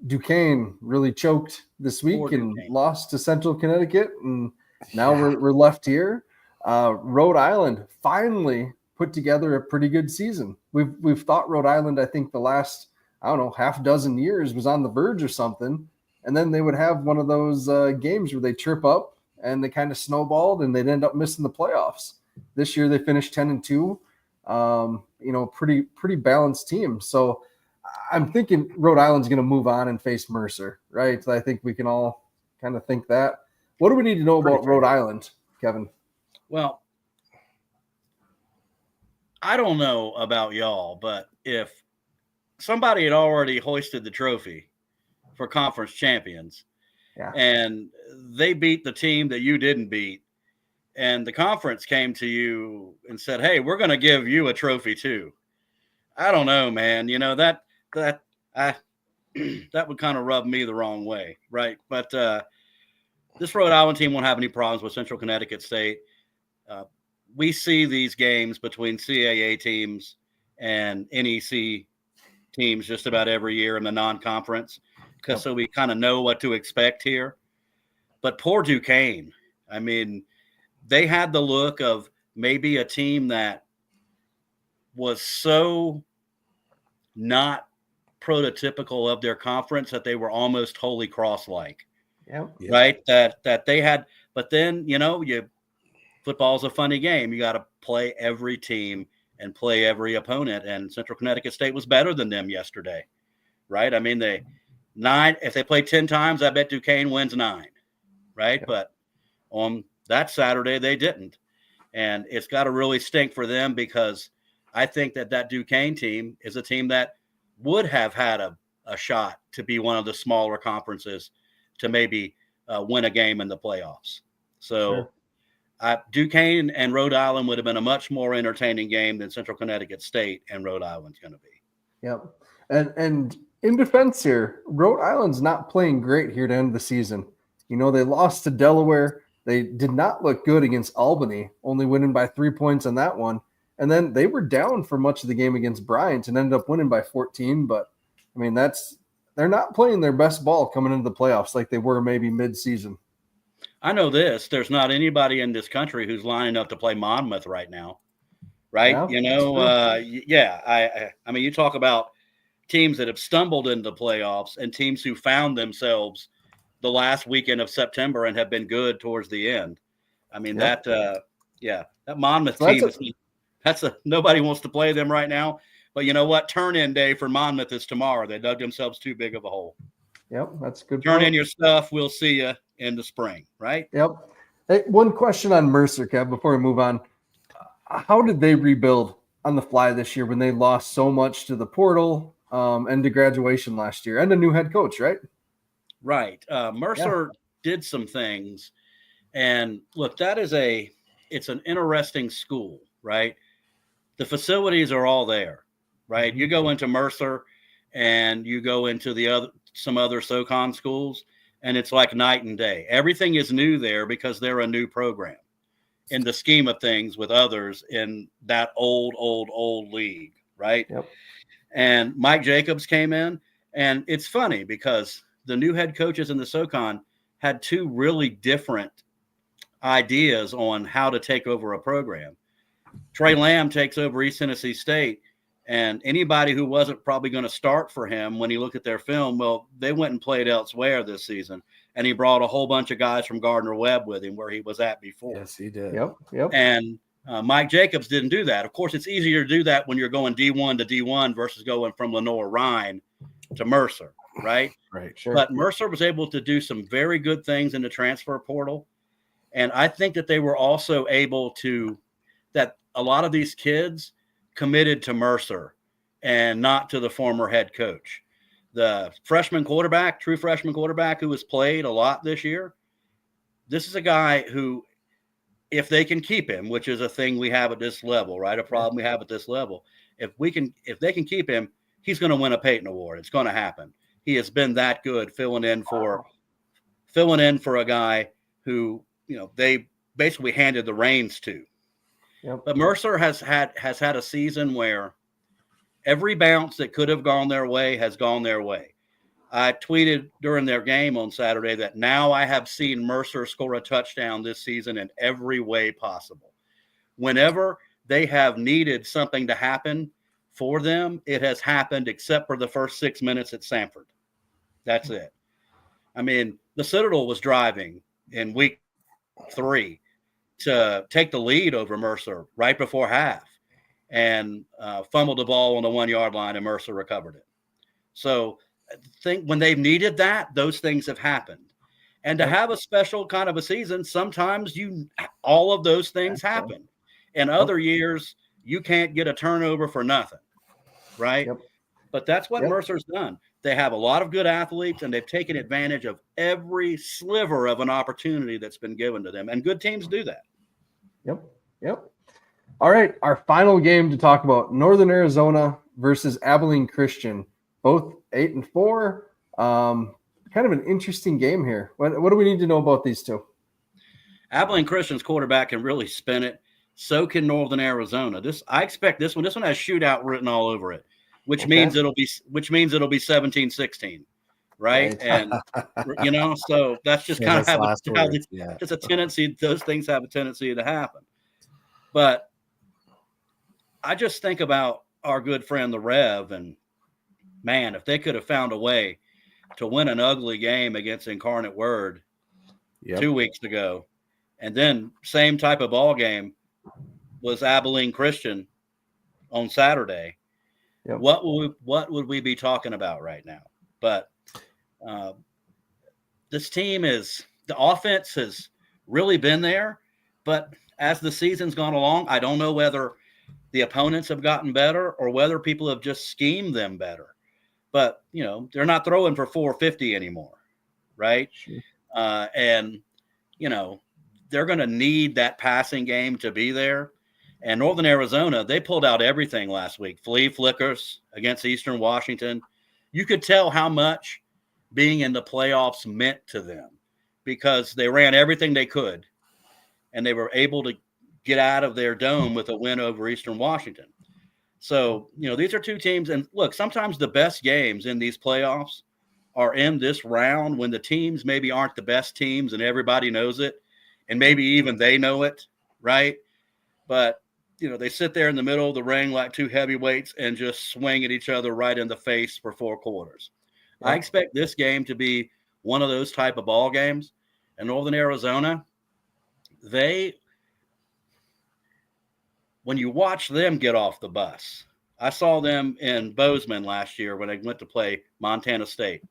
Duquesne really choked this week and lost to Central Connecticut, and now we're left here. Rhode Island finally put together a pretty good season. We've thought Rhode Island, I think the last, I don't know, half dozen years was on the verge or something, and then they would have one of those games where they trip up and they kind of snowballed and they'd end up missing the playoffs. This year they finished 10-2. You know, pretty balanced team. So I'm thinking Rhode Island's going to move on and face Mercer, right? I think we can all kind of think that. What do we need to know about Rhode Island, Kevin? Well, I don't know about y'all, but if somebody had already hoisted the trophy for conference champions and they beat the team that you didn't beat, and the conference came to you and said, hey, we're going to give you a trophy too. I don't know, man. You know, that would kind of rub me the wrong way, right? But this Rhode Island team won't have any problems with Central Connecticut State. We see these games between CAA teams and NEC teams just about every year in the non-conference, because so we kind of know what to expect here. But poor Duquesne, I mean, they had the look of maybe a team that was so not prototypical of their conference that they were almost Holy Cross-like, right? That they had, but then, football's a funny game. You got to play every team and play every opponent, and Central Connecticut State was better than them yesterday, right? I mean, if they play 10 times, I bet Duquesne wins 9, right? But on that Saturday, they didn't. And it's got to really stink for them, because I think that Duquesne team is a team that would have had a shot to be one of the smaller conferences to maybe win a game in the playoffs. So Duquesne and Rhode Island would have been a much more entertaining game than Central Connecticut State and Rhode Island's going to be. Yep. And in defense here, Rhode Island's not playing great here to end the season. They lost to Delaware. They did not look good against Albany, only winning by 3 points on that one. And then they were down for much of the game against Bryant and ended up winning by 14. But, I mean, they're not playing their best ball coming into the playoffs like they were maybe mid-season. I know this. There's not anybody in this country who's lining up to play Monmouth right now, right? Yeah, I mean, you talk about teams that have stumbled into the playoffs and teams who found themselves the last weekend of September and have been good towards the end. I mean, that Monmouth team nobody wants to play them right now. But you know what? Turn-in day for Monmouth is tomorrow. They dug themselves too big of a hole. Yep, that's good. Turn in your stuff. We'll see you in the spring, right? Yep. Hey, one question on Mercer, Kev, before we move on. How did they rebuild on the fly this year when they lost so much to the portal and to graduation last year and a new head coach, right? Right. Mercer did some things. And look, it's an interesting school, right? The facilities are all there, right? You go into Mercer and you go into some other SoCon schools, and it's like night and day. Everything is new there because they're a new program in the scheme of things with others in that old league, right? Yep. And Mike Jacobs came in, and it's funny because the new head coaches in the SoCon had 2 really different ideas on how to take over a program. Trey Lamb takes over East Tennessee State, and anybody who wasn't probably going to start for him when he looked at their film, well, they went and played elsewhere this season, and he brought a whole bunch of guys from Gardner-Webb with him where he was at before. Yes, he did. Yep. And Mike Jacobs didn't do that. Of course, it's easier to do that when you're going D1 to D1 versus going from Lenore-Rhine to Mercer, right? Right, sure. But Mercer was able to do some very good things in the transfer portal, and I think that they were also able to that a lot of these kids committed to Mercer and not to the former head coach. The true freshman quarterback who has played a lot this year, this is a guy who, if they can keep him, which is a thing we have at this level, right? A problem we have at this level. If they can keep him, he's going to win a Peyton Award. It's going to happen. He has been that good filling in for a guy who, they basically handed the reins to. Yep. But Mercer has had a season where every bounce that could have gone their way has gone their way. I tweeted during their game on Saturday that now I have seen Mercer score a touchdown this season in every way possible. Whenever they have needed something to happen for them, it has happened except for the first 6 minutes at Sanford. That's it. I mean, the Citadel was driving in week 3 to take the lead over Mercer right before half and fumbled the ball on the 1-yard line, and Mercer recovered it. So I think when they've needed that, those things have happened. And to have a special kind of a season, sometimes all of those things happen. In other years, you can't get a turnover for nothing, right? Yep. But that's what Mercer's done. They have a lot of good athletes, and they've taken advantage of every sliver of an opportunity that's been given to them. And good teams do that. Yep. All right, our final game to talk about, Northern Arizona versus Abilene Christian. both 8-4. Kind of an interesting game here. What do we need to know about these two? Abilene Christian's quarterback can really spin it. So can Northern Arizona. I expect this one. This one has shootout written all over it, which means it'll be 17-16, right? And so that's just kind of just a tendency. Those things have a tendency to happen. But I just think about our good friend the Rev, and man, if they could have found a way to win an ugly game against Incarnate Word 2 weeks ago, and then same type of ball game was Abilene Christian on Saturday. Yep. What would we be talking about right now? But this team the offense has really been there, but as the season's gone along, I don't know whether the opponents have gotten better or whether people have just schemed them better. But, they're not throwing for 450 anymore, right? Sure. And, they're going to need that passing game to be there. And Northern Arizona, they pulled out everything last week. Flea flickers against Eastern Washington. You could tell how much being in the playoffs meant to them because they ran everything they could, and they were able to get out of their dome with a win over Eastern Washington. So, these are two teams. And look, sometimes the best games in these playoffs are in this round when the teams maybe aren't the best teams and everybody knows it. And maybe even they know it, right? But, they sit there in the middle of the ring like two heavyweights and just swing at each other right in the face for 4 quarters. Yeah. I expect this game to be one of those type of ball games. And Northern Arizona, when you watch them get off the bus, I saw them in Bozeman last year when they went to play Montana State.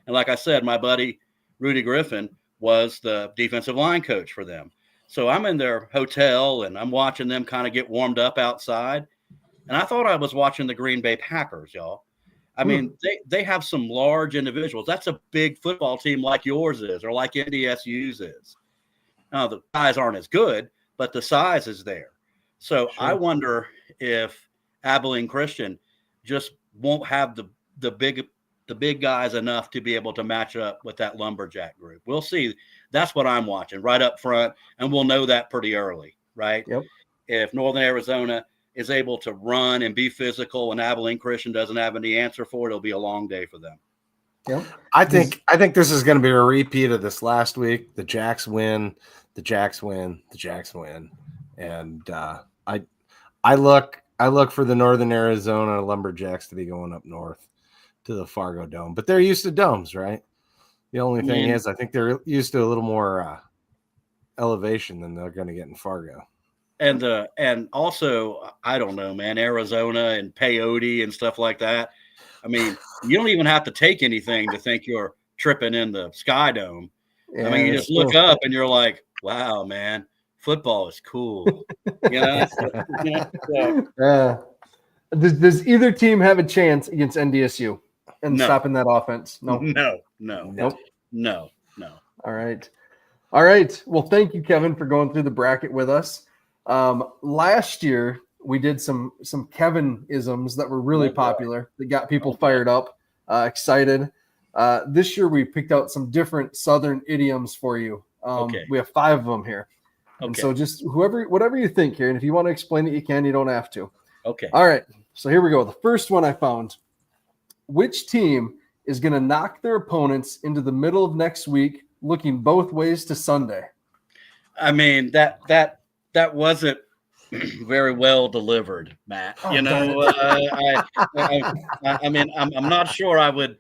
And like I said, my buddy Rudy Griffin was the defensive line coach for them. So I'm in their hotel and I'm watching them kind of get warmed up outside. And I thought I was watching the Green Bay Packers, y'all. I mean, they have some large individuals. That's a big football team like yours is or like NDSU's is. Now, the guys aren't as good, but the size is there. So sure. I wonder if Abilene Christian just won't have the big guys enough to be able to match up with that Lumberjack group. We'll see. That's what I'm watching right up front, and we'll know that pretty early, right? Yep. If Northern Arizona is able to run and be physical and Abilene Christian doesn't have any answer for it, it'll be a long day for them. Yep. I think this is going to be a repeat of this last week. The Jacks win, the Jacks win, the Jacks win. And I look for the Northern Arizona Lumberjacks to be going up north to the Fargo Dome, but they're used to domes, right? The only thing is, I think they're used to a little more elevation than they're going to get in Fargo. And also, I don't know, man, Arizona and peyote and stuff like that. I mean, you don't even have to take anything to think you're tripping in the Sky Dome. Yeah, I mean, you just look up and you're like, wow, man, football is cool. Does either team have a chance against NDSU and stopping that offense? No. All right. Well, thank you, Kevin, for going through the bracket with us. Last year we did some Kevin-isms that were really popular that got people fired up, excited. This year we picked out some different Southern idioms for you. We have 5 of them here. And so just whatever you think here, and if you want to explain it, you can. You don't have to. Okay. All right. So here we go. The first one I found. Which team is going to knock their opponents into the middle of next week, looking both ways to Sunday? I mean, that wasn't very well delivered, Matt. I'm not sure I would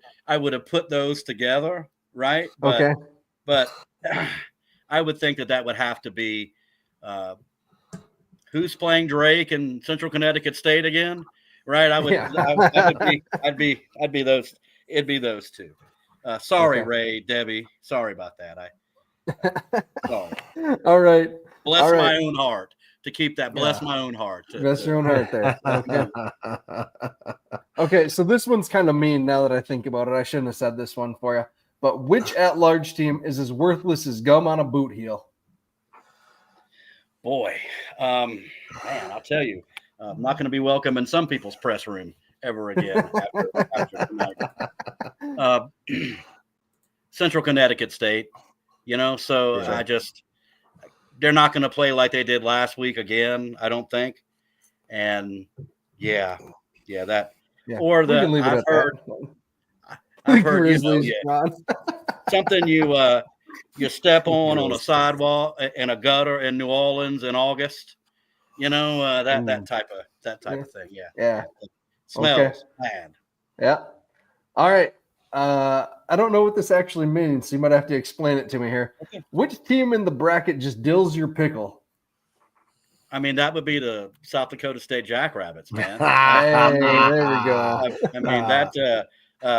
have put those together, right? But I would think that would have to be who's playing Drake and Central Connecticut State again, right? I'd be those. It'd be those two. Sorry, Ray, Debbie. Sorry about that. Sorry. All right. Bless my own heart to keep that. Bless my own heart. Bless your own heart there. Okay, so this one's kind of mean now that I think about it. I shouldn't have said this one for you. But which at-large team is as worthless as gum on a boot heel? Boy, man, I'll tell you, I'm not going to be welcome in some people's press room ever again after tonight. Central Connecticut State, so Yeah. they're not going to play like they did last week again, I don't think. And Yeah, we we can can leave it at that. I've The heard, Grizzlies, Ron. something you step on a sidewalk in a gutter in New Orleans in August, that type of thing. Yeah. Smells bad. Yeah. All right. I don't know what this actually means, so you might have to explain it to me here. Okay. Which team in the bracket just dills your pickle? I mean, that would be the South Dakota State Jackrabbits, man. Hey, there we go. I mean that.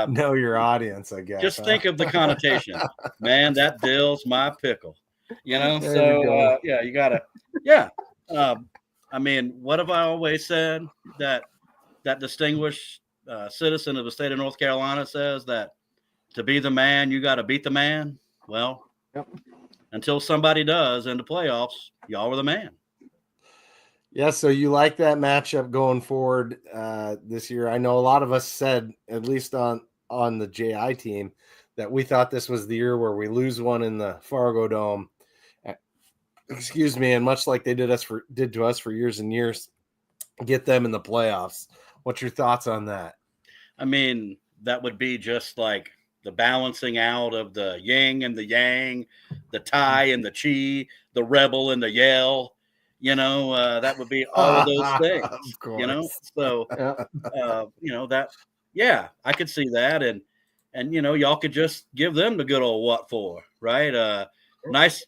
Know your audience, I guess. Just think of the connotation, man. That dills my pickle, There we So go. you gotta, yeah. I mean, what have I always said? That distinguished citizen of the state of North Carolina says that to be the man, you got to beat the man. Well, Yep. Until somebody does in the playoffs, y'all were the man. Yeah, so you like that matchup going forward this year. I know a lot of us said, at least on the JI team, that we thought this was the year where we lose one in the Fargo Dome. Excuse me, and much like they did to us for years and years, get them in the playoffs. What's your thoughts on that? I mean, that would be just like the balancing out of the yin and the yang, the Tai and the Chi, the rebel and the yell. That would be all of those things. Of course. So I could see that, and y'all could just give them the good old what for, right? Nice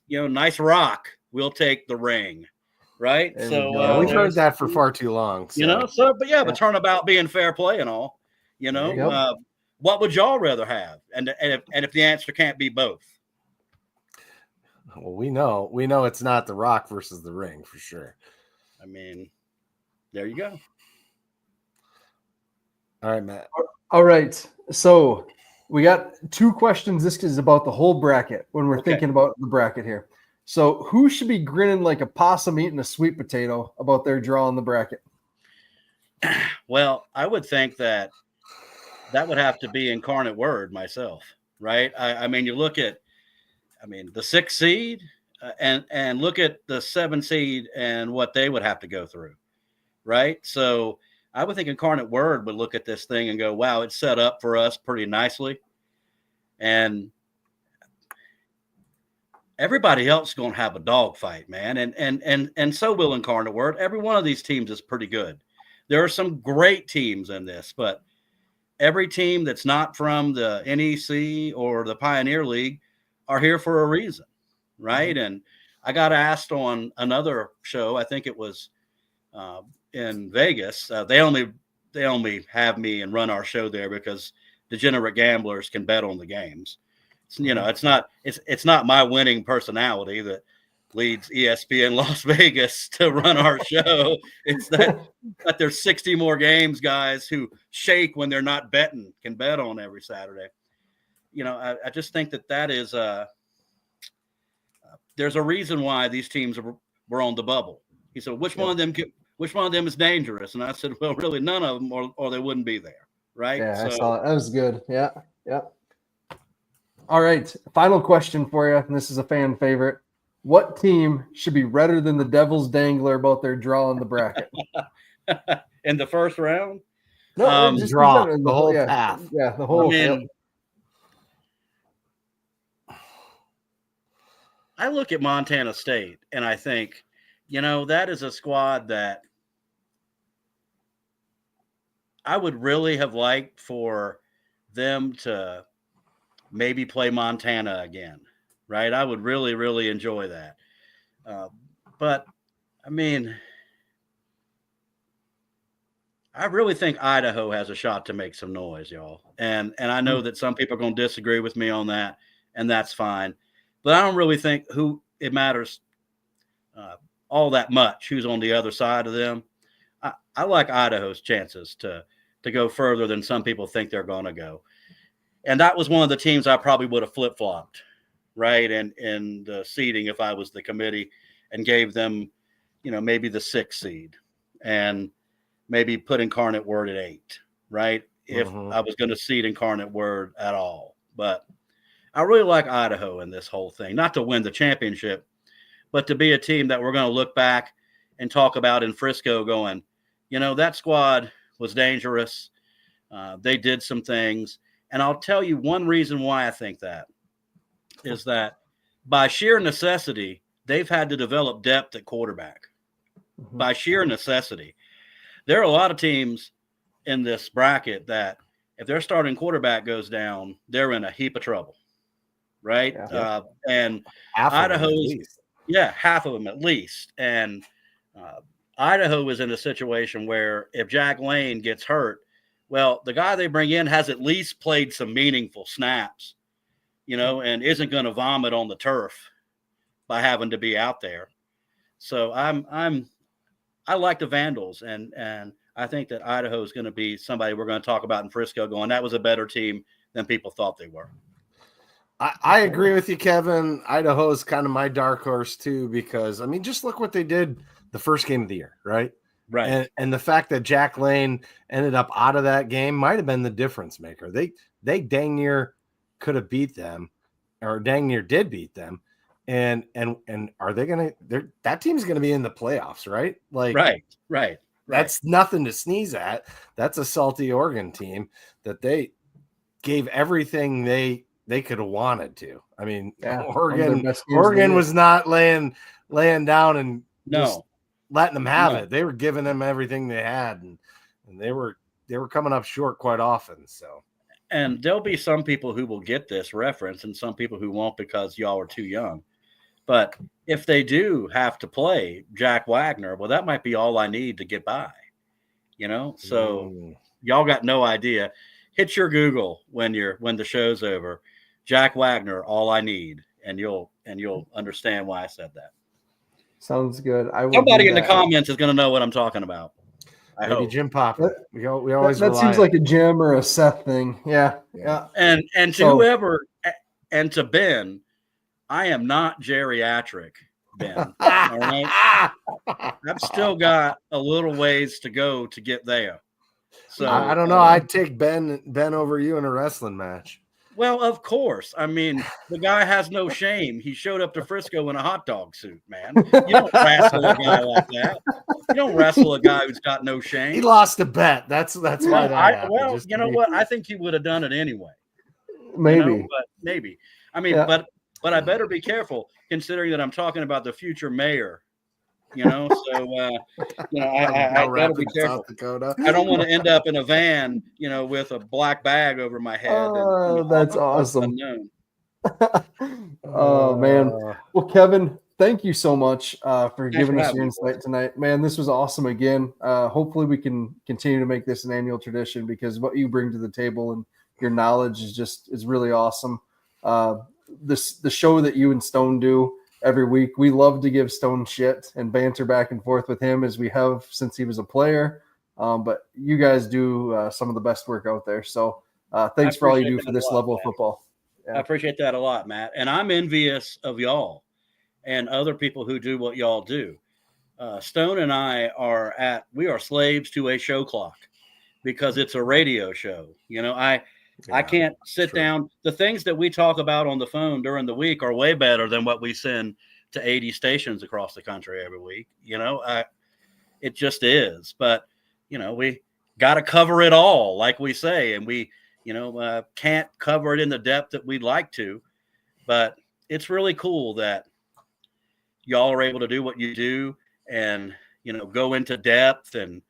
rock. We'll take the ring, right? There So we go. We've heard that for far too long. So. But turnabout being fair play and all, There you go. what would y'all rather have? And if the answer can't be both. Well, we know it's not the rock versus the ring for sure. I mean, there you go. All right, Matt. All right. So we got 2 questions. This is about the whole bracket when we're thinking about the bracket here. So who should be grinning like a possum eating a sweet potato about their draw in the bracket? Well, I would think that would have to be Incarnate Word myself, right? I mean, you look at, the 6th seed and look at the 7th seed and what they would have to go through, right? So I would think Incarnate Word would look at this thing and go, wow, it's set up for us pretty nicely. And everybody else is going to have a dogfight, man. And so will Incarnate Word. Every one of these teams is pretty good. There are some great teams in this, but every team that's not from the NEC or the Pioneer League are here for a reason, right? And I got asked on another show, I think it was in Vegas. They only have me and run our show there because degenerate gamblers can bet on the games. It's not my winning personality that leads ESPN Las Vegas to run our show. It's that there's 60 more games guys who shake when they're not betting can bet on every Saturday. I just think that is there's a reason why these teams were on the bubble. He said, which one of them is dangerous? And I said, well, really none of them, or they wouldn't be there, right? Yeah, I saw it. That was good. Yeah. All right, final question for you, and this is a fan favorite. What team should be redder than the Devil's Dangler about their draw in the bracket? In the first round? No, just draw the whole path. Yeah, the whole. I look at Montana State and I think, that is a squad that I would really have liked for them to maybe play Montana again, right? I would really, really enjoy that. But, I really think Idaho has a shot to make some noise, y'all. And I know that some people are going to disagree with me on that, and that's fine. But I don't really think it matters all that much who's on the other side of them. I like Idaho's chances to go further than some people think they're going to go. And that was one of the teams I probably would have flip-flopped, right, in the seeding if I was the committee and gave them, maybe the 6th seed and maybe put Incarnate Word at 8, right? If Mhm. I was going to seed Incarnate Word at all. But I really like Idaho in this whole thing, not to win the championship, but to be a team that we're going to look back and talk about in Frisco going, that squad was dangerous. They did some things. And I'll tell you one reason why I think that is that by sheer necessity, they've had to develop depth at quarterback. Mhm. By sheer necessity. There are a lot of teams in this bracket that if their starting quarterback goes down, they're in a heap of trouble, right? Yeah. And Half of them at Idaho's, least. half of them at least. And Idaho is in a situation where if Jack Lane gets hurt, well, the guy they bring in has at least played some meaningful snaps, and isn't going to vomit on the turf by having to be out there. So I like the Vandals, and I think that Idaho is going to be somebody we're going to talk about in Frisco going, that was a better team than people thought they were. I agree with you, Kevin. Idaho is kind of my dark horse too, because I mean, just look what they did the first game of the year, right? Right. And the fact that Jack Lane ended up out of that game might have been the difference maker. They dang near could have beat them, or dang near did beat them. And are they gonna? That team's gonna be in the playoffs, right? Like, Right. that's nothing to sneeze at. That's a salty Oregon team that they gave everything they could have wanted to. I mean, Yeah, one of their Oregon best games of the year. was not laying down and just No. letting them have No. it. They were giving them everything they had, and they were coming up short quite often. So, And there'll be some people who will get this reference and some people who won't because y'all are too young. But if they do have to play Jack Wagner, well, that might be all I need to get by, So y'all got no idea. Hit your Google when the show's over. Jack Wagner, all I need, and you'll understand why I said that. Sounds good. I will Somebody do in the that. comments is going to know what I'm talking about. I maybe hope. Jim Popper. We always That rely seems on like a Jim or a Seth thing. Yeah. And to So- whoever, and to Ben, I am not geriatric, Ben. All right, I've still got a little ways to go to get there. So I don't know. I'd take Ben over you in a wrestling match. Well, of course. I mean, the guy has no shame. He showed up to Frisco in a hot dog suit, man. You don't wrestle a guy like that. You don't wrestle a guy who's got no shame. He lost a bet. That's why that happened. Well, you know what? I think he would have done it anyway. Maybe. But maybe. I mean, Yeah. but I better be careful considering that I'm talking about the future mayor. So I gotta be careful. I don't want to end up in a van, with a black bag over my head. Oh, that's awesome. Unknown. Oh man. Well, Kevin, thank you so much for giving for us having your me, insight tonight. Man, this was awesome again. Hopefully we can continue to make this an annual tradition because what you bring to the table and your knowledge is really awesome. The show that you and Stone do every week, we love to give Stone shit and banter back and forth with him as we have since he was a player. But you guys do some of the best work out there. So thanks for all you do for this level of football. I appreciate that a lot, Matt. And I'm envious of y'all and other people who do what y'all do. Stone and I we are slaves to a show clock because it's a radio show. I can't sit down. The things that we talk about on the phone during the week are way better than what we send to 80 stations across the country every week. It just is. But, we got to cover it all, like we say, and we, can't cover it in the depth that we'd like to. But it's really cool that y'all are able to do what you do and, go into depth and,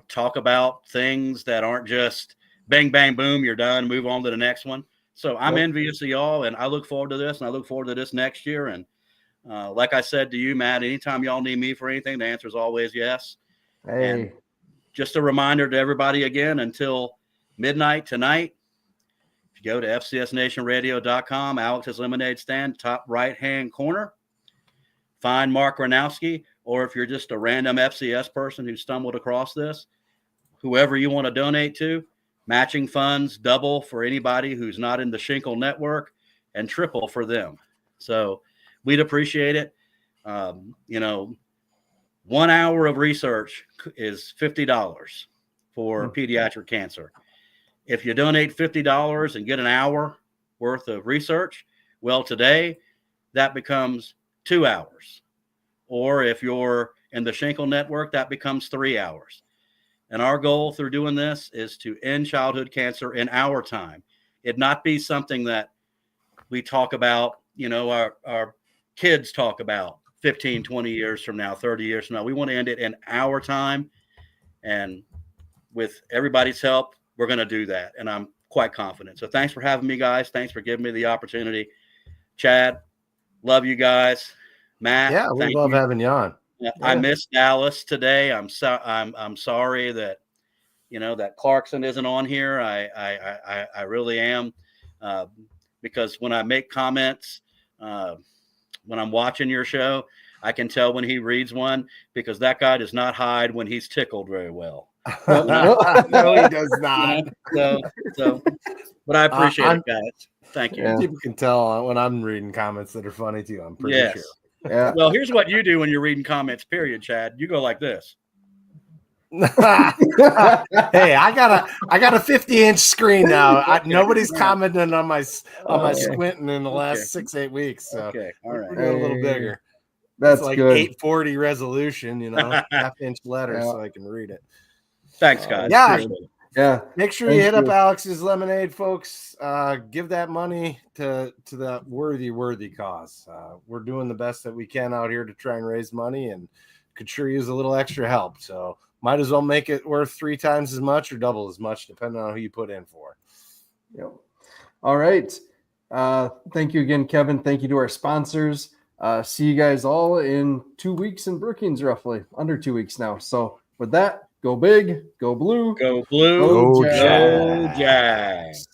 talk about things that aren't just bang, bang, boom, you're done, move on to the next one. So I'm envious of y'all, and I look forward to this, and I look forward to this next year. And like I said to you, Matt, anytime y'all need me for anything, the answer is always yes. Hey. And just a reminder to everybody again, until midnight tonight, if you go to FCSNationRadio.com, Alex's Lemonade Stand, top right-hand corner, find Mark Ranowski, or if you're just a random FCS person who stumbled across this, whoever you want to donate to, matching funds double for anybody who's not in the Shinkle network and triple for them. So we'd appreciate it. 1 hour of research is $50 for pediatric cancer. If you donate $50 and get an hour worth of research, well, today that becomes 2 hours. Or if you're in the Schenkel Network, that becomes 3 hours. And our goal through doing this is to end childhood cancer in our time. It not be something that we talk about, our kids talk about 15, 20 years from now, 30 years from now. We want to end it in our time. And with everybody's help, we're going to do that. And I'm quite confident. So thanks for having me, guys. Thanks for giving me the opportunity. Chad, love you guys. Matt, Yeah, we love having you on. I missed Dallas today. I'm sorry that that Clarkson isn't on here. I really am, because when I make comments, when I'm watching your show, I can tell when he reads one, because that guy does not hide when he's tickled very well. No, he does not. But I appreciate it, guys. Thank you. Yeah. People can tell when I'm reading comments that are funny too. I'm pretty sure. Yeah. Well, here's what you do when you're reading comments, period, Chad. You go like this. Hey, I got a 50-inch screen now. Nobody's commented on my squinting in the last 6-8 weeks. So Okay, all right. we're going a little bigger. That's it's like good. 840 resolution, half-inch letters so I can read it. Thanks, guys. Yeah. Appreciate it. Yeah. Make sure you hit up Alex's Lemonade, folks. Give that money to that worthy cause. We're doing the best that we can out here to try and raise money, and could sure use a little extra help. So might as well make it worth 3 times as much or double as much, depending on who you put in for. Yep. All right. Thank you again, Kevin. Thank you to our sponsors. See you guys all in 2 weeks in Brookings, roughly under 2 weeks now. So with that, go big, go blue, Go blue, go Jags.